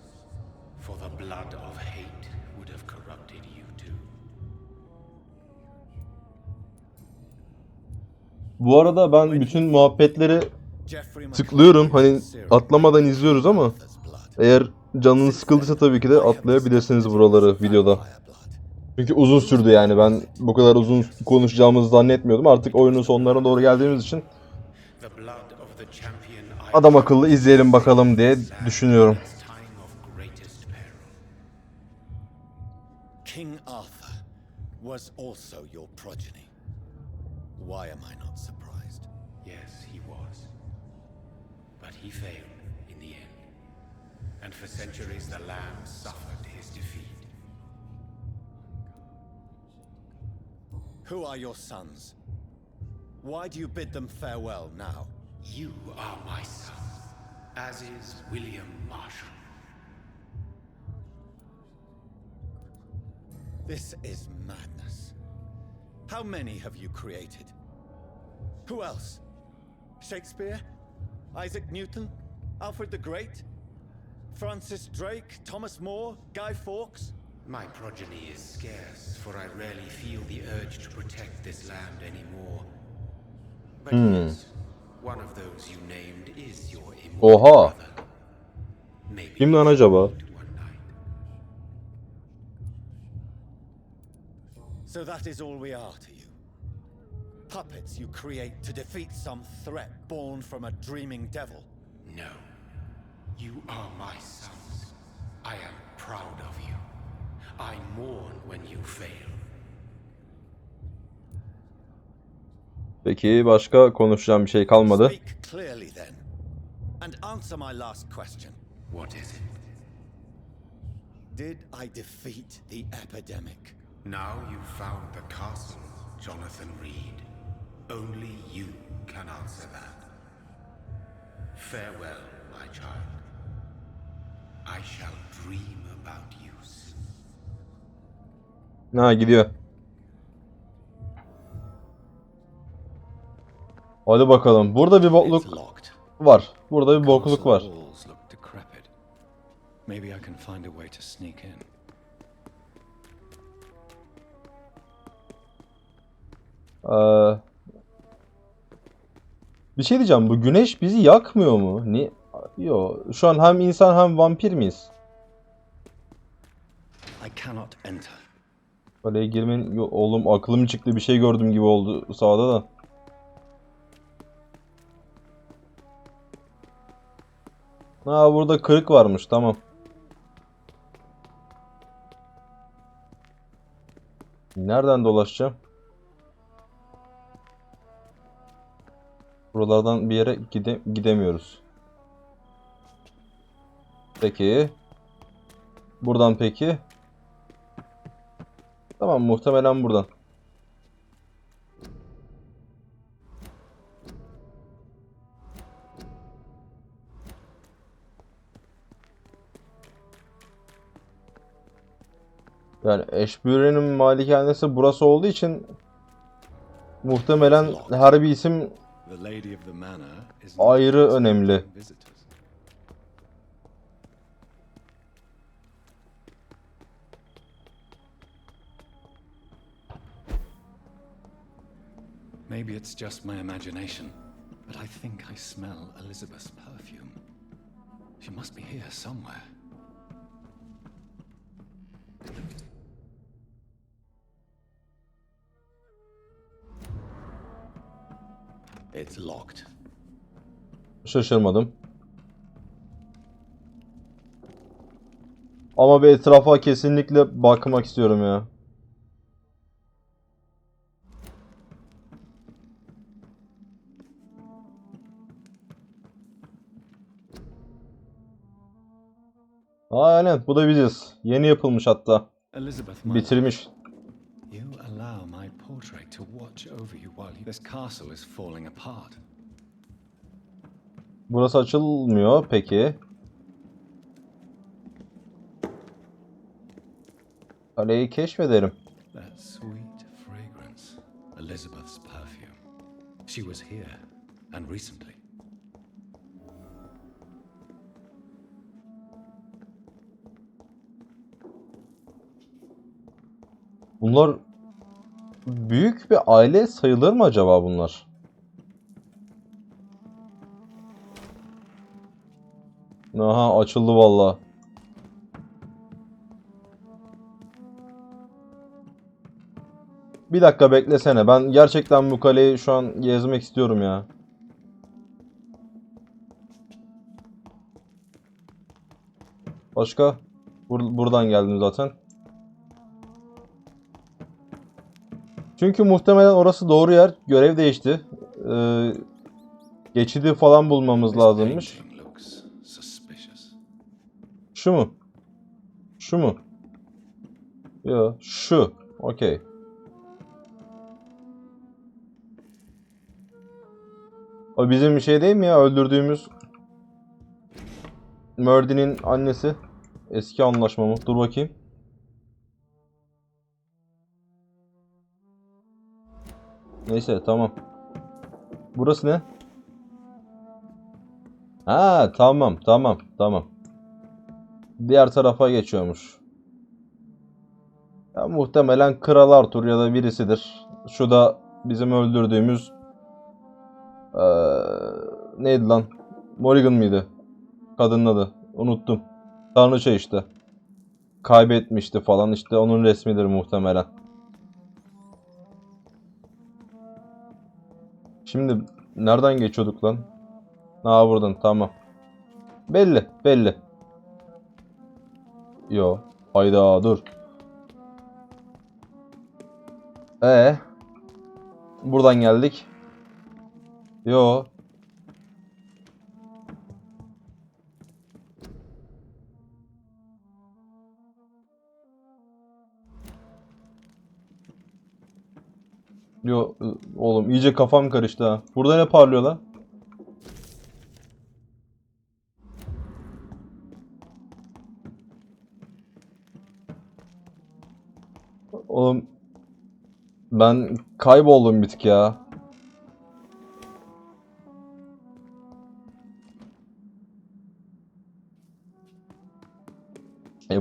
[SPEAKER 4] For the blood of hate would have corrupted you too.
[SPEAKER 2] Bu arada ben bütün muhabbetleri tıklıyorum. Hani atlamadan izliyoruz ama eğer canınız sıkıldıysa tabii ki de atlayabilirsiniz buraları videoda. Çünkü uzun sürdü yani ben bu kadar uzun konuşacağımızı zannetmiyordum. Artık oyunun sonlarına doğru geldiğimiz için adam akıllı izleyelim bakalım diye düşünüyorum.
[SPEAKER 3] King Arthur was also your progeny. Why am I not surprised?
[SPEAKER 4] Yes, he was. But he failed in the end. And for centuries the land suffered his defeat.
[SPEAKER 3] Who are your sons? Why do you bid them farewell now?
[SPEAKER 4] You are my son, as is William Marshall.
[SPEAKER 3] This is madness. How many have you created? Who else? Shakespeare? Isaac Newton? Alfred the Great? Francis Drake? Thomas More? Guy Fawkes?
[SPEAKER 4] My progeny is scarce, for I rarely feel the urge to protect this land anymore. But yes, one of those you named is your immortal
[SPEAKER 2] Oha.
[SPEAKER 4] brother. Maybe
[SPEAKER 2] Kim lan acaba?
[SPEAKER 4] one night.
[SPEAKER 3] So that is all we are to you. Puppets you create to defeat some threat born from a dreaming devil.
[SPEAKER 4] No, you are my sons. I am proud of you. I mourn when you fail.
[SPEAKER 2] Peki başka konuşacağım bir şey kalmadı.
[SPEAKER 3] Speak clearly then, and answer my last question.
[SPEAKER 4] What is it?
[SPEAKER 3] Did I defeat the epidemic?
[SPEAKER 4] Now you've found the castle, Jonathan Reed. Only you can answer that. Farewell, my child. I shall dream about you soon.
[SPEAKER 2] Ha gidiyor. Hadi bakalım. Burada bir bokluk
[SPEAKER 3] It's locked.
[SPEAKER 2] var. Burada bir bokluk var.
[SPEAKER 3] Castle walls look decrepit. Maybe I can find a way to sneak in.
[SPEAKER 2] Bir şey diyeceğim. Bu güneş bizi yakmıyor mu? Ni? Yo. Şu an hem insan hem vampir miyiz?
[SPEAKER 3] I cannot enter.
[SPEAKER 2] Kaleye girmenin... Yo, oğlum aklım çıktı. Bir şey gördüm gibi oldu sağda da. Ha, burada kırık varmış. Tamam. Nereden dolaşacağım? Buralardan bir yere gidemiyoruz. Peki. Buradan peki. Tamam, muhtemelen buradan. Yani Ashbury'nin malikanesi burası olduğu için muhtemelen her bir isim
[SPEAKER 3] The lady of the manor is
[SPEAKER 2] ayrı önemli.
[SPEAKER 3] visitors. Maybe it's just my imagination, but I think I smell Elisabeth's perfume. She must be here somewhere. It's locked.
[SPEAKER 2] Şaşırmadım. Ama bir etrafa kesinlikle bakmak istiyorum ya. Aynen, bu da biziz. Yeni yapılmış hatta.
[SPEAKER 3] Elisabeth, my
[SPEAKER 2] Bitirmiş.
[SPEAKER 3] you allow my portrait to watch over you while this castle is falling apart.
[SPEAKER 2] Burası açılmıyor peki. Kaleyi keşfederim.
[SPEAKER 3] That sweet fragrance, Elisabeth's perfume. She was here, and recently.
[SPEAKER 2] Bunlar büyük bir aile sayılır mı acaba bunlar? Aha, açıldı valla. Bir dakika beklesene. Ben gerçekten bu kaleyi şu an gezmek istiyorum ya. Başka? Buradan geldim zaten. Çünkü muhtemelen orası doğru yer. Görev değişti. Geçidi falan bulmamız
[SPEAKER 3] This
[SPEAKER 2] lazımmış.
[SPEAKER 3] painting looks suspicious.
[SPEAKER 2] Şu mu? Şu mu? Yo, şu. Okey. O bizim bir şey değil mi ya? Öldürdüğümüz Murdy'nin annesi. Eski anlaşma mı? Dur bakayım. Neyse, tamam. Burası ne? Ha, tamam tamam tamam. Diğer tarafa geçiyormuş. Ya, muhtemelen Kral Arthur ya da birisidir. Şu da bizim öldürdüğümüz neydi lan? Morrigan mıydı? Kadının adı. Unuttum. Tanrıça işte. Kaybetmişti falan, işte onun resmidir muhtemelen. Şimdi nereden geçiyorduk lan? Ha, buradan, tamam. Belli belli. Yo. Hayda, dur. Buradan geldik. Yo. Yo oğlum, iyice kafam karıştı ha. Burada ne parlıyor lan? Oğlum ben kayboldum bir tık ya.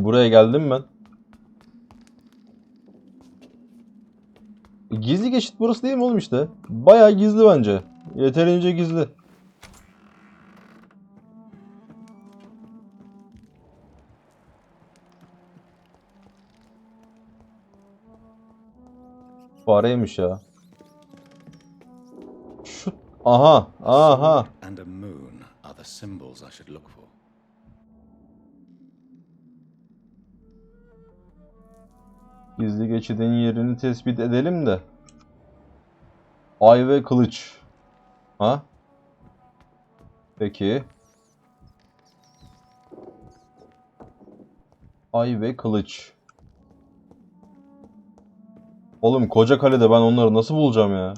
[SPEAKER 2] Buraya geldim ben. Gizli geçit burası değil mi oğlum işte? Bayağı gizli bence. Yeterince gizli. Fareymiş ya. Şu... Aha. Aha.
[SPEAKER 3] And a moon are the symbols I should look for.
[SPEAKER 2] Gizli geçidin yerini tespit edelim de. Ay ve kılıç. Ha? Peki. Ay ve kılıç. Oğlum koca kalede ben onları nasıl bulacağım ya?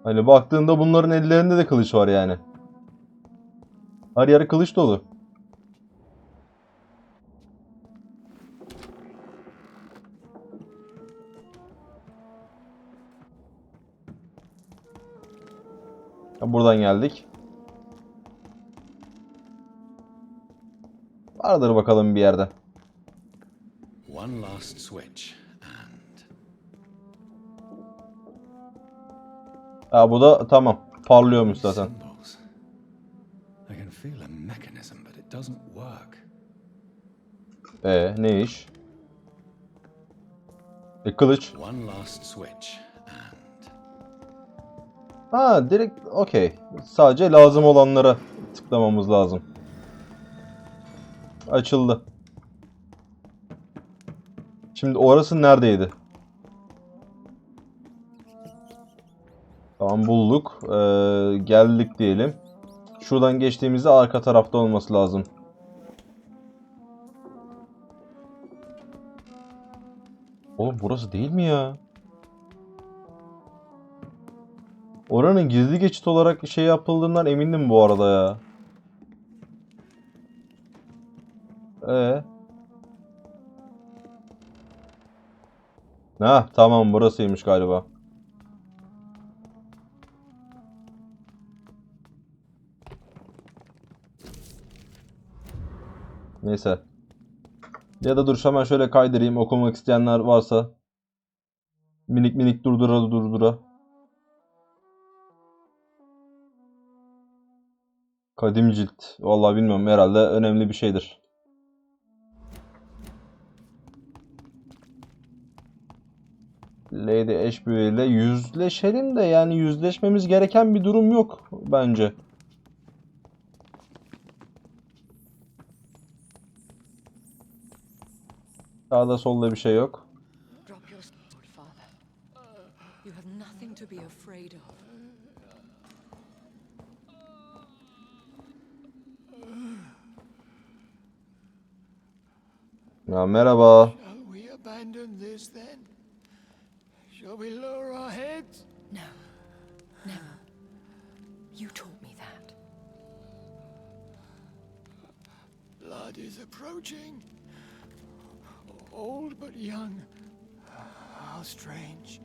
[SPEAKER 2] Hani baktığında bunların ellerinde de kılıç var yani. Her yer kılıç dolu. Buradan geldik. Vardır bakalım bir yerde.
[SPEAKER 3] One last switch and...
[SPEAKER 2] Ha bu da tamam. Parlıyormuş zaten.
[SPEAKER 3] Symbols. I can feel a mechanism but it doesn't work.
[SPEAKER 2] Ne iş? Kılıç.
[SPEAKER 3] One last switch and...
[SPEAKER 2] Ha direkt okey. Sadece lazım olanlara tıklamamız lazım. Açıldı. Şimdi orası neredeydi? Tamam bulduk. Geldik diyelim. Şuradan geçtiğimizde arka tarafta olması lazım. Oğlum burası değil mi ya? Oranın gizli geçit olarak şey yapıldığından emindim bu arada ya. Ha tamam burasıymış galiba. Neyse. Ya da dur hemen şöyle kaydırayım okumak isteyenler varsa. Minik minik durdura. Kadim cilt. Vallahi bilmiyorum herhalde önemli bir şeydir. Lady Ashbury ile yüzleşelim de yani yüzleşmemiz gereken bir durum yok bence. Sağda solda bir şey yok.
[SPEAKER 6] Drop your sword, Father. You have nothing to be afraid of.
[SPEAKER 2] Ya merhaba.
[SPEAKER 8] Shall we abandon this then? Shall we lower our heads?
[SPEAKER 6] No, never. You taught me that.
[SPEAKER 8] Blood is approaching. Old but young. How strange.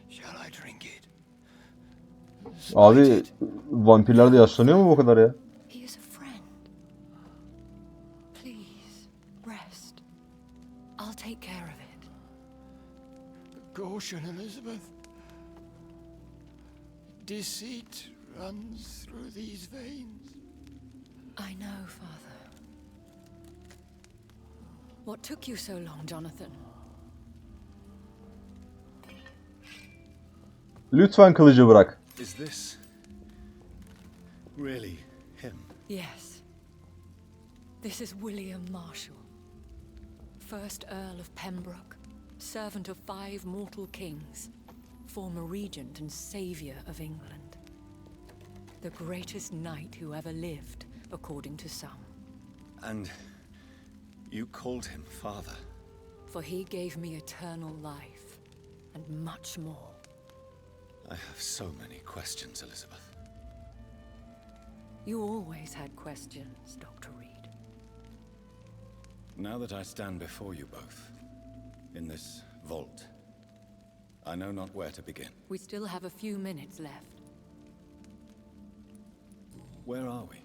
[SPEAKER 8] Shall I drink it?
[SPEAKER 2] Abi vampirler de yaşlanıyor mu bu kadar ya?
[SPEAKER 6] He is a friend. Please, rest. I'll take care of it.
[SPEAKER 8] Caution, Elisabeth. Deceit runs through these veins.
[SPEAKER 6] I know, Father. What took you so long, Jonathan?
[SPEAKER 2] Lütfen kılıcı bırak.
[SPEAKER 3] Is this really him?
[SPEAKER 6] Yes. This is William Marshall, 1st Earl of Pembroke, servant of 5 mortal kings, former regent and saviour of England. The greatest knight who ever lived, according to some.
[SPEAKER 3] And you called him father?
[SPEAKER 6] For he gave me eternal life, and much more.
[SPEAKER 3] I have so many questions, Elisabeth.
[SPEAKER 6] You always had questions, Dr. Reed.
[SPEAKER 3] Now that I stand before you both, in this vault, I know not where to begin.
[SPEAKER 6] We still have a few minutes left.
[SPEAKER 3] Where are we?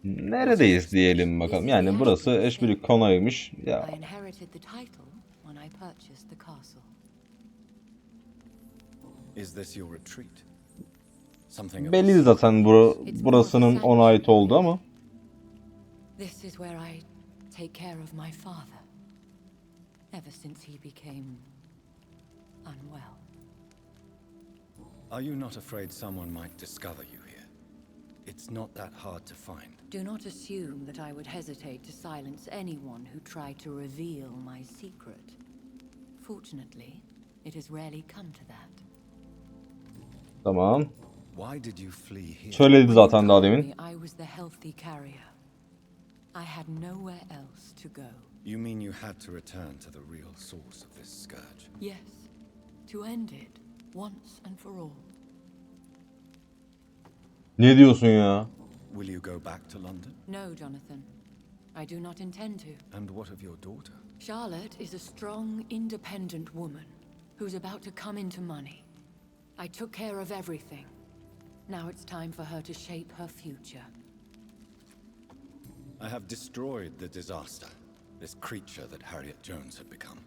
[SPEAKER 1] Neredeyiz diyelim bakalım. Yani burası Ashbury konağıymış. Ya
[SPEAKER 6] I inherited the title when I purchased the castle.
[SPEAKER 3] Is this your retreat? Something of
[SPEAKER 1] belli zaten burasının ona ait olduğu ama.
[SPEAKER 6] This is where I take care of my father. Ever since he became unwell.
[SPEAKER 3] Are you not afraid someone might discover you here? It's not that hard to find.
[SPEAKER 6] Do not assume that I would hesitate to silence anyone who tried to reveal my secret. Fortunately, it has rarely come to that.
[SPEAKER 1] Tamam.
[SPEAKER 3] Why did you flee here?
[SPEAKER 1] Söyledi zaten daha demin.
[SPEAKER 6] I was the healthy carrier. I had nowhere else to go.
[SPEAKER 3] You mean you had to return to the real source of this scourge?
[SPEAKER 6] Yes, to end it once and for all.
[SPEAKER 1] Ne diyorsun ya?
[SPEAKER 3] Will you go back to London?
[SPEAKER 6] No, Jonathan. I do not intend to.
[SPEAKER 3] And what of your daughter?
[SPEAKER 6] Charlotte is a strong, independent woman who's about to come into money. I took care of everything. Now it's time for her to shape her future.
[SPEAKER 3] I have destroyed the disaster, this creature that Harriet Jones had become.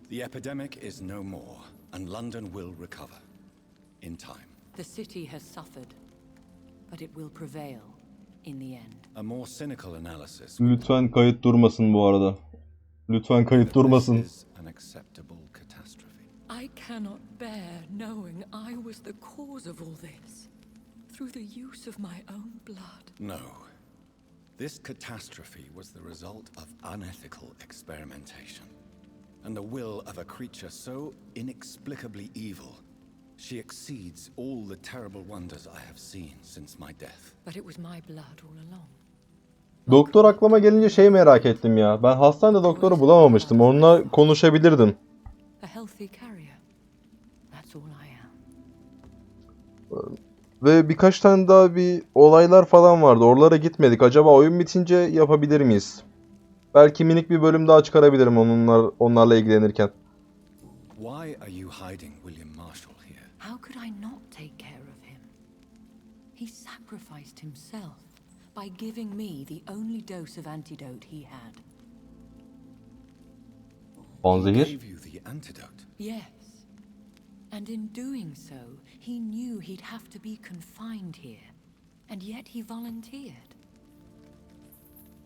[SPEAKER 3] The epidemic is no more, and London will recover. In time.
[SPEAKER 6] The city has suffered, but it will prevail in the end.
[SPEAKER 3] A more cynical analysis.
[SPEAKER 1] Lütfen kayıt durmasın bu arada. Lütfen kayıt durmasın.
[SPEAKER 3] This is an acceptable catastrophe.
[SPEAKER 6] I cannot bear knowing I was the cause of all this, through the use of my own blood.
[SPEAKER 3] No. This catastrophe was the result of unethical experimentation, and the will of a creature so inexplicably evil. She exceeds all the terrible wonders I have seen since my death.
[SPEAKER 6] But it was my blood all along.
[SPEAKER 2] Doktor aklıma gelince şey merak ettim ya. Ben hastanede doktoru bulamamıştım. Onunla konuşabilirdim.
[SPEAKER 6] A healthy carrier. That's all I am.
[SPEAKER 2] Ve birkaç tane daha bir olaylar falan vardı. Oralara gitmedik. Acaba oyun bitince yapabilir miyiz? Belki minik bir bölüm daha çıkarabilirim onlarla ilgilenirken.
[SPEAKER 3] Why are you hiding William Marshall here?
[SPEAKER 6] How could I not take care of him? He sacrificed himself by giving me the only dose of antidote he had.
[SPEAKER 2] Panzehir.
[SPEAKER 3] Gave you the antidote.
[SPEAKER 6] Yes. And in doing so, he knew he'd have to be confined here. And yet he volunteered.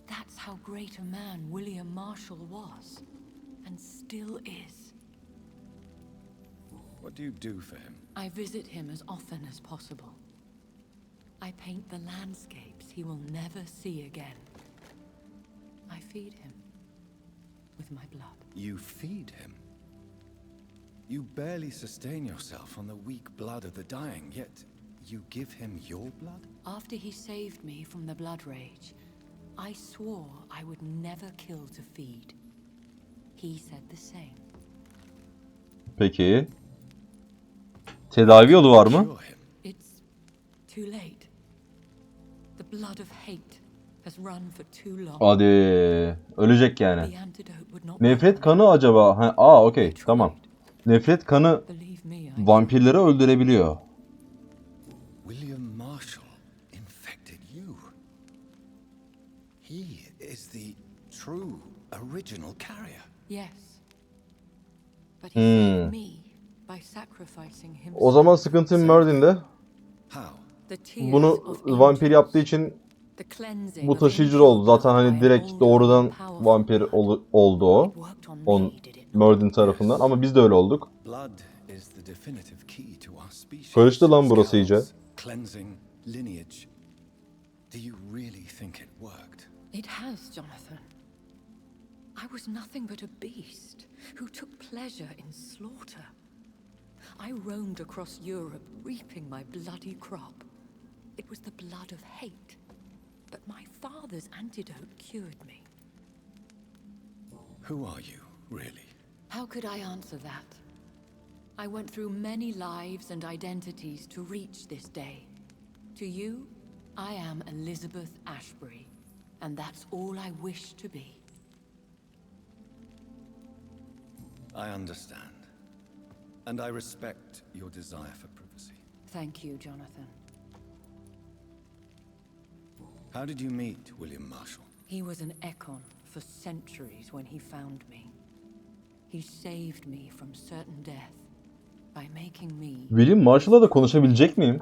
[SPEAKER 6] That's how great a man William Marshall was. And still is.
[SPEAKER 3] What do you do for him?
[SPEAKER 6] I visit him as often as possible. I paint the landscapes he will never see again. I feed him with my blood.
[SPEAKER 3] You feed him? You barely sustain yourself on the weak blood of the dying, yet you give him your blood?
[SPEAKER 6] After he saved me from the blood rage, I swore I would never kill to feed. He said the same.
[SPEAKER 2] Peki. Tedavi yolu var mı?
[SPEAKER 3] Cure him.
[SPEAKER 6] It's too late. The blood of hate has run for too long.
[SPEAKER 2] Hadi. Ölecek yani.
[SPEAKER 6] The antidote would not
[SPEAKER 2] Nefret kanı acaba? Okey. Tamam. Nefret kanı
[SPEAKER 6] believe me, I
[SPEAKER 2] vampirleri öldürebiliyor.
[SPEAKER 3] William Marshall infected you. He is the true, original carrier.
[SPEAKER 6] yes. But he saved me by sacrificing himself.
[SPEAKER 2] O zaman sıkıntı Merlin'de.
[SPEAKER 3] How?
[SPEAKER 6] The tears
[SPEAKER 2] Bunu
[SPEAKER 6] of
[SPEAKER 2] vampir
[SPEAKER 6] angels,
[SPEAKER 2] yaptığı için
[SPEAKER 6] the cleansing
[SPEAKER 2] bu
[SPEAKER 6] of
[SPEAKER 2] taşıyıcı
[SPEAKER 6] angel
[SPEAKER 2] oldu. Zaten
[SPEAKER 6] blood by
[SPEAKER 2] hani
[SPEAKER 6] an
[SPEAKER 2] direkt
[SPEAKER 6] old
[SPEAKER 2] doğrudan
[SPEAKER 6] and powerful
[SPEAKER 2] vampir oldu o.
[SPEAKER 6] It worked on me, did it not?
[SPEAKER 2] Merlin tarafından ama biz de öyle olduk.
[SPEAKER 3] Blood is the definitive key to our species.
[SPEAKER 2] Karıştı lan burası iyice.
[SPEAKER 3] Skills, cleansing, lineage. Do you really think it worked?
[SPEAKER 6] It has, Jonathan. I was nothing but a beast who took pleasure in slaughter. I roamed across Europe, reaping my bloody crop. It was the blood of hate. But my father's antidote cured me.
[SPEAKER 3] Who are you, really?
[SPEAKER 6] How could I answer that? I went through many lives and identities to reach this day. To you, I am Elisabeth Ashbury, and that's all I wish to be.
[SPEAKER 3] I understand. And I respect your desire for privacy.
[SPEAKER 6] Thank you, Jonathan.
[SPEAKER 3] How did you meet William Marshall?
[SPEAKER 6] He was an Ekon for centuries when he found me. He saved me from certain death by making me...
[SPEAKER 2] William Marshall'la da konuşabilecek miyim?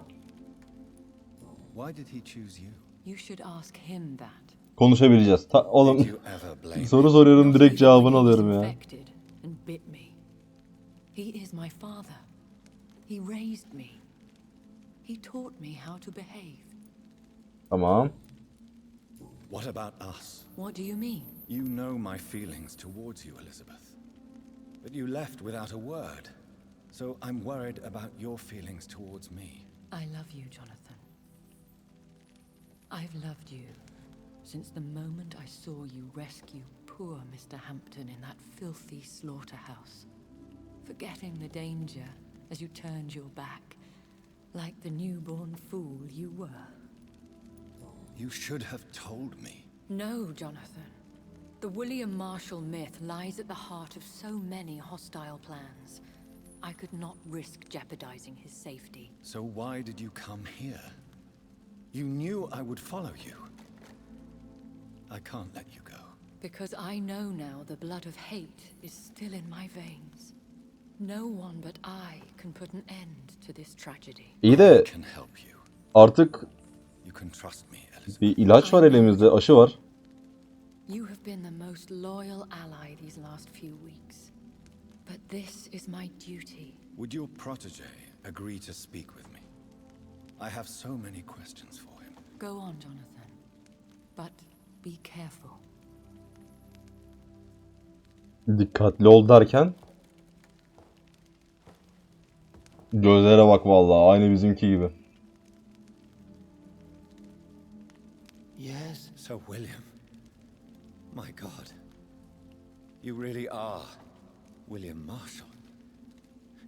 [SPEAKER 3] Why did he choose you?
[SPEAKER 6] You should ask him that.
[SPEAKER 2] Konuşabileceğiz. Oğlum
[SPEAKER 3] Did you ever blame
[SPEAKER 2] soru soruyorum, direkt cevabını alıyorum ya.
[SPEAKER 6] And bit me. He is my father. He raised me. He taught me how to behave.
[SPEAKER 2] Tamam.
[SPEAKER 3] What about us?
[SPEAKER 6] What do you mean?
[SPEAKER 3] You know my feelings towards you, Elisabeth. But you left without a word. So I'm worried about your feelings towards me.
[SPEAKER 6] I love you, Jonathan. I've loved you since the moment I saw you rescue poor Mr. Hampton in that filthy slaughterhouse, forgetting the danger as you turned your back, like the newborn fool you were.
[SPEAKER 3] You should have told me.
[SPEAKER 6] No, Jonathan. The William Marshall myth lies at the heart of so many hostile plans. I could not risk jeopardizing his safety.
[SPEAKER 3] So why did you come here? You knew I would follow you. I can't let you go.
[SPEAKER 6] Because I know now the blood of hate is still in my veins. No one but I can put an end to this tragedy.
[SPEAKER 2] İyi de
[SPEAKER 3] I can help you.
[SPEAKER 2] artık
[SPEAKER 3] You can trust me, Elisabeth.
[SPEAKER 2] bir ilaç var elimizde, aşı var.
[SPEAKER 6] You have been the most loyal ally these last few weeks. But this is my duty.
[SPEAKER 3] Would your protege agree to speak with me? I have so many questions for him.
[SPEAKER 6] Go on, Jonathan. But be careful.
[SPEAKER 2] Dikkatli ol derken gözlere bak vallahi, aynı bizimki gibi.
[SPEAKER 8] Yes?
[SPEAKER 3] So, William, my God, you really are William Marshall.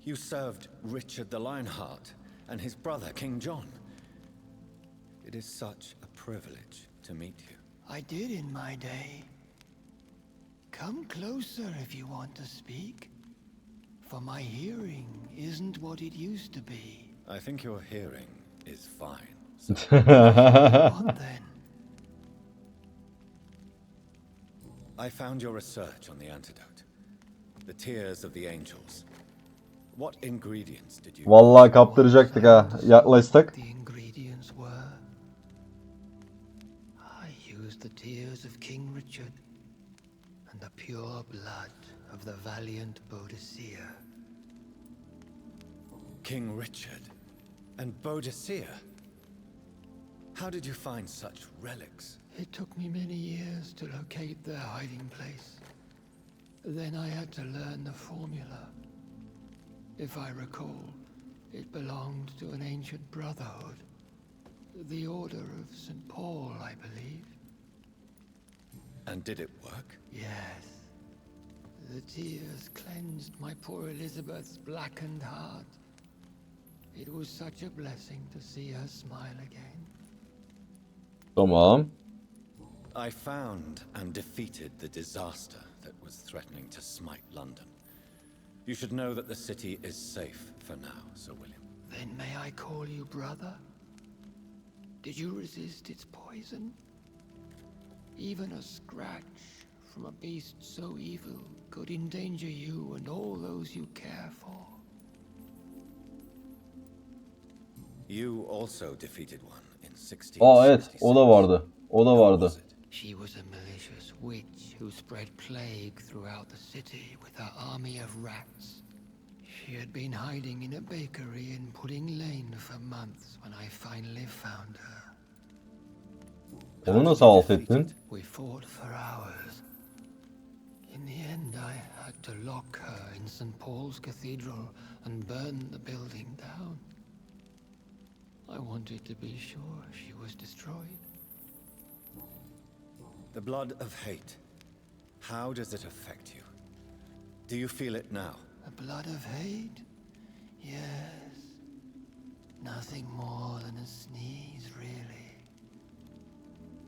[SPEAKER 3] You served Richard the Lionheart and his brother, King John. It is such a privilege to meet you.
[SPEAKER 8] I did in my day. Come closer if you want to speak. For my hearing isn't what it used to be.
[SPEAKER 3] I think your hearing is fine.
[SPEAKER 8] What then?
[SPEAKER 3] I found your research on the antidote. The tears of the angels. What ingredients did you
[SPEAKER 2] Vallahi kaptıracaktık ha. Yaklaşsak.
[SPEAKER 8] The ingredients were... I used the tears of King Richard and the pure blood of the valiant Boadicea.
[SPEAKER 3] King Richard and Boadicea? How did you find such relics?
[SPEAKER 8] It took me many years to locate their hiding place. Then I had to learn the formula. If I recall, it belonged to an ancient brotherhood. The Order of St. Paul, I believe.
[SPEAKER 3] And did it work?
[SPEAKER 8] Yes. The tears cleansed my poor Elisabeth's blackened heart. It was such a blessing to see her smile again.
[SPEAKER 2] Tamam.
[SPEAKER 3] I found and defeated the disaster that was threatening to smite London. You should know that the city is safe for now, Sir William.
[SPEAKER 8] Then may I call you brother? Did you resist its poison? Even a scratch from a beast so evil could endanger you and all those you care for.
[SPEAKER 3] You also defeated one in 1666.
[SPEAKER 2] Evet, o da vardı. O da vardı.
[SPEAKER 8] She was a malicious witch who spread plague throughout the city with her army of rats. She had been hiding in a bakery in Pudding Lane for months when I finally found her.
[SPEAKER 2] Onu nasıl alt ettin?
[SPEAKER 8] We fought for hours. In the end, I had to lock her in St. Paul's Cathedral and burn the building down. I wanted to be sure she was destroyed.
[SPEAKER 3] The blood of hate. How does it affect you? Do you feel it now?
[SPEAKER 8] The blood of hate? Yes. Nothing more than a sneeze, really.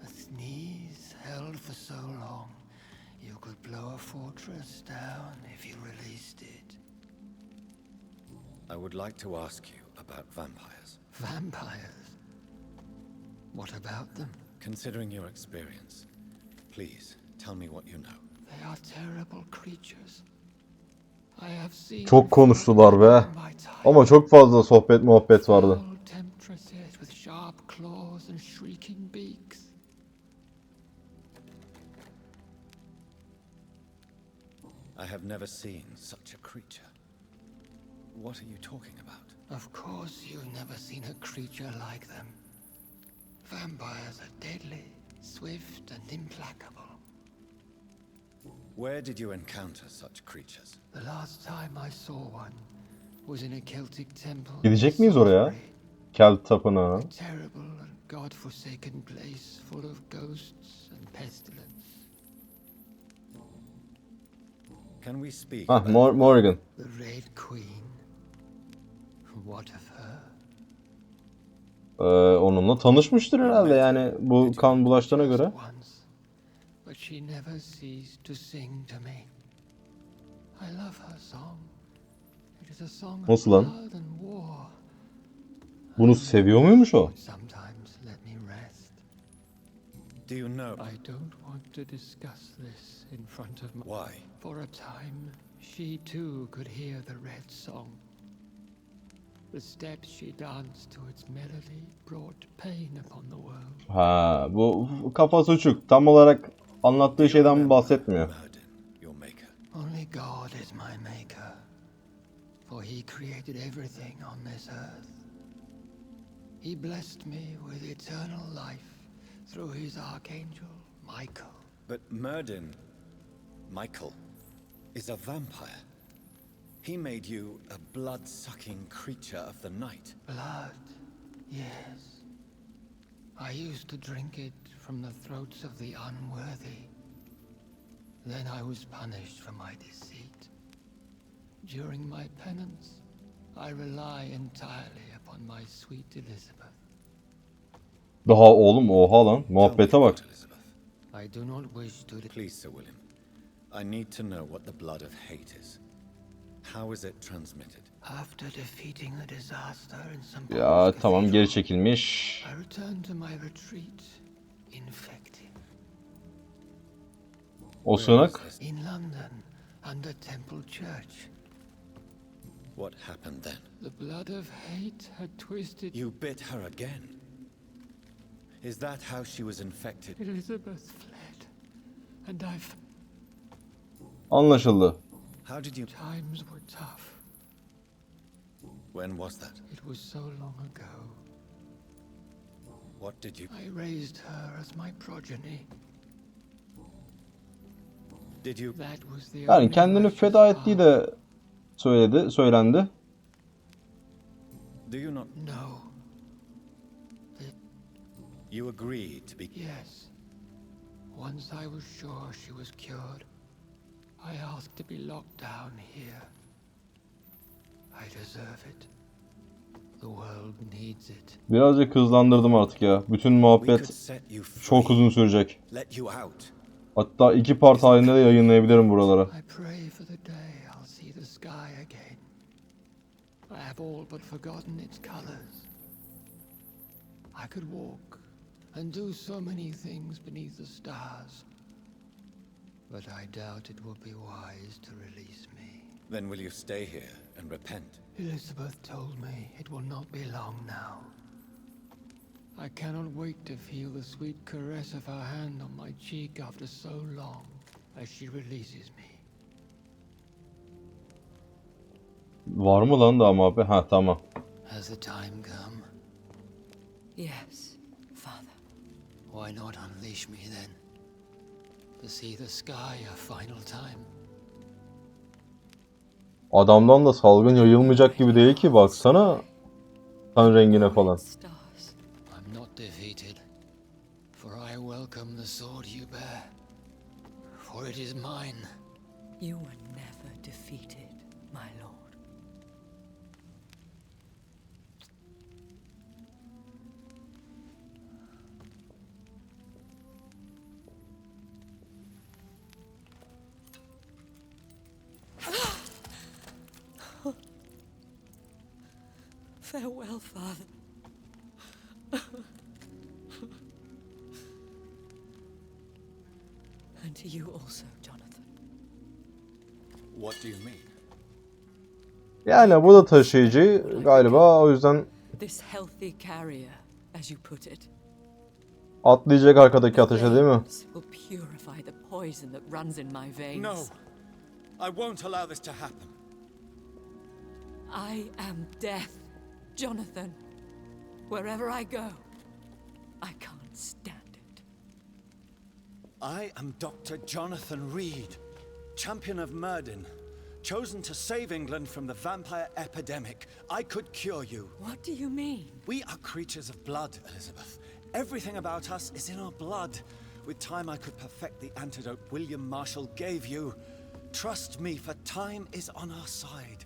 [SPEAKER 8] A sneeze held for so long, you could blow a fortress down if you released it.
[SPEAKER 3] I would like to ask you about vampires.
[SPEAKER 8] Vampires? What about them?
[SPEAKER 3] Considering your experience, please tell me what you know.
[SPEAKER 8] They are terrible creatures. I have seen
[SPEAKER 2] Çok konuştular be.
[SPEAKER 8] my time.
[SPEAKER 2] Ama çok fazla sohbet muhabbet vardı.
[SPEAKER 8] Foul temptresses with sharp claws and shrieking beaks.
[SPEAKER 3] I have never seen such a creature. What are you talking about?
[SPEAKER 8] Of course you've never seen a creature like them. Vampires are deadly, swift and implacable.
[SPEAKER 3] Where did you encounter such creatures?
[SPEAKER 8] The last time I saw one was in a Celtic temple.
[SPEAKER 2] Gidecek miyiz oraya? Kelt tapınağı.
[SPEAKER 8] A terrible and god-forsaken place full of ghosts and pestilence.
[SPEAKER 3] Can we speak
[SPEAKER 2] Hah,
[SPEAKER 3] about
[SPEAKER 2] Morgan.
[SPEAKER 8] The Red Queen. What of her?
[SPEAKER 2] Onunla tanışmıştır herhalde yani bu kan bulaştığına göre.
[SPEAKER 8] Once, but she never ceased to sing to me. I love her song. It is a song of
[SPEAKER 2] Nasıl lan?
[SPEAKER 8] blood and war.
[SPEAKER 2] Bunu seviyor muymuş o?
[SPEAKER 8] Sometimes let me rest.
[SPEAKER 3] Do you know
[SPEAKER 8] I don't want to discuss this in front of my...
[SPEAKER 3] why?
[SPEAKER 8] For a time, she too could hear the red song. The steps she danced to its melody brought pain upon the world.
[SPEAKER 2] Ha, bu kafası uçuk. Tam olarak anlattığı şeyden bahsetmiyor.
[SPEAKER 3] Merlin, your maker.
[SPEAKER 8] Only God is my maker, for he created everything on this earth. He blessed me with eternal life through his archangel, Michael.
[SPEAKER 3] But Merlin, Michael, is a vampire. He made you a blood-sucking creature of the night.
[SPEAKER 8] Blood, yes. I used to drink it from the throats of the unworthy. Then I was punished for my deceit. During my penance, I rely entirely upon my sweet Elisabeth.
[SPEAKER 2] Daha oğlum oha lan. Muhabbete
[SPEAKER 3] Tell me
[SPEAKER 2] bak.
[SPEAKER 3] about Elisabeth.
[SPEAKER 8] I do not wish to...
[SPEAKER 3] Please, Sir William. I need to know what the blood of hate is. How is it transmitted?
[SPEAKER 8] After defeating the disaster in some...
[SPEAKER 2] Ya tamam, geri çekilmiş.
[SPEAKER 8] I returned to my retreat, infected.
[SPEAKER 2] O sığınak.
[SPEAKER 8] In London, under Temple Church.
[SPEAKER 3] What happened then?
[SPEAKER 8] The blood of hate had twisted...
[SPEAKER 3] You bit her again. Is that how she was infected?
[SPEAKER 8] Elizabeth fled, and I've...
[SPEAKER 2] Anlaşıldı.
[SPEAKER 3] How did you...
[SPEAKER 8] Times were tough.
[SPEAKER 3] When was that?
[SPEAKER 8] It was so long ago.
[SPEAKER 3] What did you...
[SPEAKER 8] I raised her as my progeny.
[SPEAKER 3] Did you...
[SPEAKER 8] That was the
[SPEAKER 2] Yani
[SPEAKER 8] only
[SPEAKER 2] kendini
[SPEAKER 8] righteous
[SPEAKER 2] feda ettiği
[SPEAKER 8] path.
[SPEAKER 2] de söylendi.
[SPEAKER 3] Do you not...
[SPEAKER 8] No.
[SPEAKER 3] You agreed to be...
[SPEAKER 8] Yes. Once I was sure she was cured, I asked to be locked down here. I deserve it. The world needs it.
[SPEAKER 2] Birazcık hızlandırdım artık ya. Bütün
[SPEAKER 3] We could
[SPEAKER 2] muhabbet
[SPEAKER 3] set you free.
[SPEAKER 2] çok uzun sürecek.
[SPEAKER 3] Let you out.
[SPEAKER 2] Hatta 2 part halinde de yayınlayabilirim buralara.
[SPEAKER 8] I pray for the day I'll see the sky again. I have all but forgotten its colors. I could walk and do so many things beneath the stars. But I doubt it will be wise to release me.
[SPEAKER 3] Then will you stay here and repent?
[SPEAKER 8] Elisabeth told me it will not be long now. I cannot wait to feel the sweet caress of her hand on my cheek after so long as she releases me.
[SPEAKER 2] Var mı lan daha muhabbet? Ha tamam.
[SPEAKER 8] Has the time come?
[SPEAKER 6] Yes, Father.
[SPEAKER 8] Why not unleash me then? To see the sky a final time.
[SPEAKER 2] Adamdan da salgın yayılmayacak gibi değil ki, baksana kan rengine falan.
[SPEAKER 6] Stars.
[SPEAKER 8] I'm not defeated, for I welcome the sword you bear, for it is mine.
[SPEAKER 6] You were never defeated, my lord. Farewell, Father. You also, Jonathan.
[SPEAKER 3] What do you mean?
[SPEAKER 2] Yani bu da taşıyıcı galiba, o yüzden
[SPEAKER 6] This healthy carrier, as you put it.
[SPEAKER 2] atlayacak arkadaki ateşe, değil mi?
[SPEAKER 6] Veins will purify the poison that runs in my veins.
[SPEAKER 3] No. I won't allow this to happen.
[SPEAKER 6] I am death, Jonathan. Wherever I go, I can't stand it.
[SPEAKER 3] I am Dr. Jonathan Reed, champion of Murden, chosen to save England from the vampire epidemic. I could cure you.
[SPEAKER 6] What do you mean?
[SPEAKER 3] We are creatures of blood, Elizabeth. Everything about us is in our blood. With time I could perfect the antidote William Marshall gave you. Trust me, for time is on our side.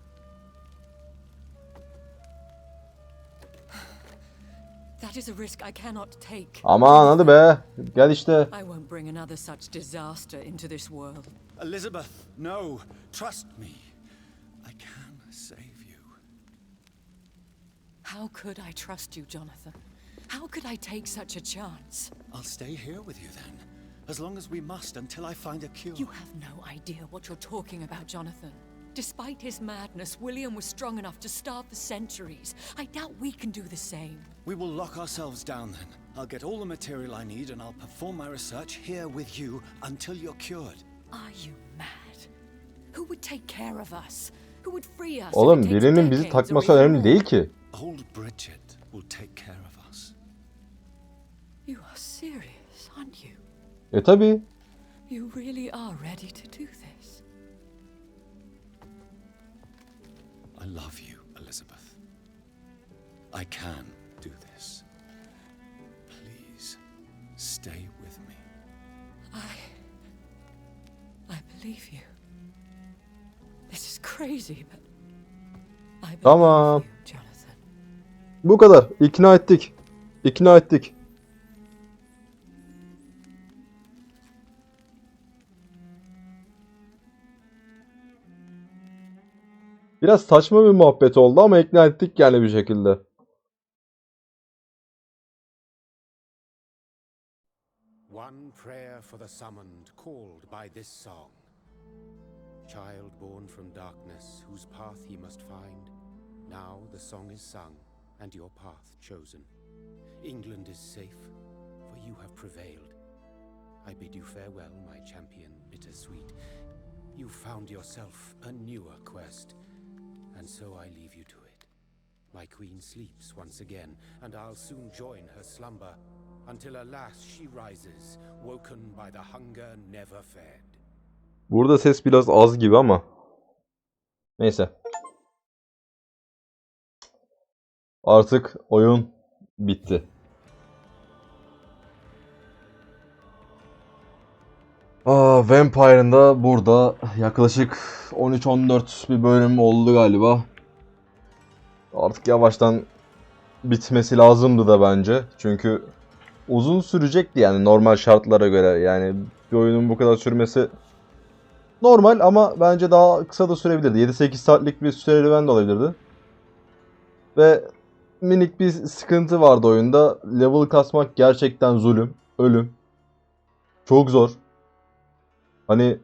[SPEAKER 6] That is a risk I cannot take.
[SPEAKER 2] Aman hadi be. Gel işte.
[SPEAKER 6] I won't bring another such disaster into this world.
[SPEAKER 3] Elizabeth, no. Trust me. I can save you.
[SPEAKER 6] How could I trust you, Jonathan? How could I take such a chance?
[SPEAKER 3] I'll stay here with you then. As long as we must, until I find a cure.
[SPEAKER 6] You have no idea what you're talking about, Jonathan. Despite his madness, William was strong enough to starve for centuries. I doubt we can do the same.
[SPEAKER 3] We will lock ourselves down then. I'll get all the material I need and I'll perform my research here with you until you're cured.
[SPEAKER 6] Are you mad? Who would take care of us? Who would free us?
[SPEAKER 2] Oğlum birinin bizi takması önemli değil ki.
[SPEAKER 3] Old Bridget will take care of us.
[SPEAKER 6] You are serious, aren't you?
[SPEAKER 2] Tabii.
[SPEAKER 6] You really are ready to do this.
[SPEAKER 3] I love you, Elizabeth. I can do this. Please, stay with me.
[SPEAKER 6] I believe you. This is crazy, but I believe
[SPEAKER 2] Tamam.
[SPEAKER 6] you, Jonathan.
[SPEAKER 2] Bu kadar. İkna ettik. İkna ettik. Biraz saçma bir muhabbet oldu ama ikna ettik yani bir şekilde.
[SPEAKER 4] One prayer for the summoned, called by this song. Child born from darkness, whose path ye must find. Now the song is sung, and your path chosen. England is safe, for you have prevailed. I bid you farewell, my champion, bittersweet. You found yourself a newer quest, and so I leave you to it. My queen sleeps once again, and I'll soon join her slumber, until alas she rises, woken by the hunger never fed.
[SPEAKER 2] Burada ses biraz az gibi ama. Neyse. Artık oyun bitti. Vampyre'ın da burada yaklaşık 13-14 bir bölüm oldu galiba. Artık yavaştan bitmesi lazımdı da bence. Çünkü uzun sürecekti yani normal şartlara göre. Yani bir oyunun bu kadar sürmesi normal ama bence daha kısa da sürebilirdi. 7-8 saatlik bir serüven de olabilirdi. Ve minik bir sıkıntı vardı oyunda. Level kasmak gerçekten zulüm, ölüm. Çok zor. Hani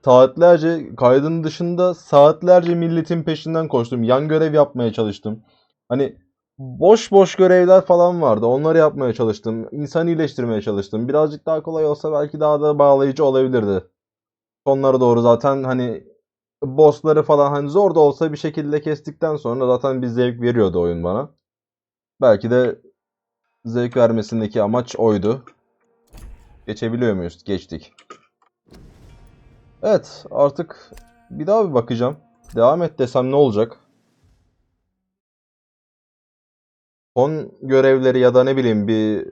[SPEAKER 2] saatlerce kaydın dışında saatlerce milletin peşinden koştum. Yan görev yapmaya çalıştım. Hani boş boş görevler falan vardı. Onları yapmaya çalıştım. İnsan iyileştirmeye çalıştım. Birazcık daha kolay olsa belki daha da bağlayıcı olabilirdi. Sonlara doğru zaten hani bossları falan hani zor da olsa bir şekilde kestikten sonra zaten bir zevk veriyordu oyun bana. Belki de zevk vermesindeki amaç oydu. Geçebiliyor muyuz? Geçtik. Evet, artık bir daha bir bakacağım. Devam et desem ne olacak? Son görevleri ya da ne bileyim bir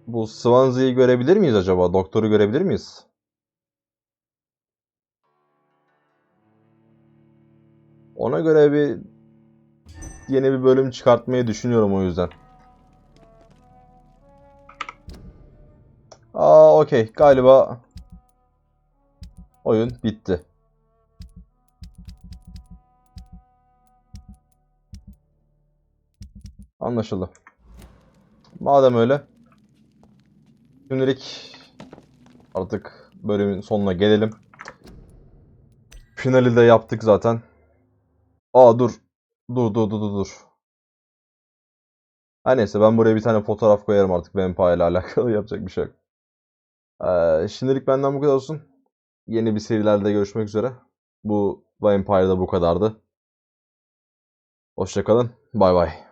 [SPEAKER 2] bu Swansea'yı görebilir miyiz acaba? Doktoru görebilir miyiz? Ona göre bir yeni bir bölüm çıkartmayı düşünüyorum o yüzden. Okey. Galiba oyun bitti. Anlaşıldı. Madem öyle, şimdilik artık bölümün sonuna gelelim. Finali de yaptık zaten. Aa dur. Dur. Her neyse ben buraya bir tane fotoğraf koyarım artık Vampyr ile alakalı yapacak bir şey yok. Şimdilik benden bu kadar olsun. Yeni bir serilerde görüşmek üzere. Bu Vampyre'da bu kadardı. Hoşça kalın. Bay bay.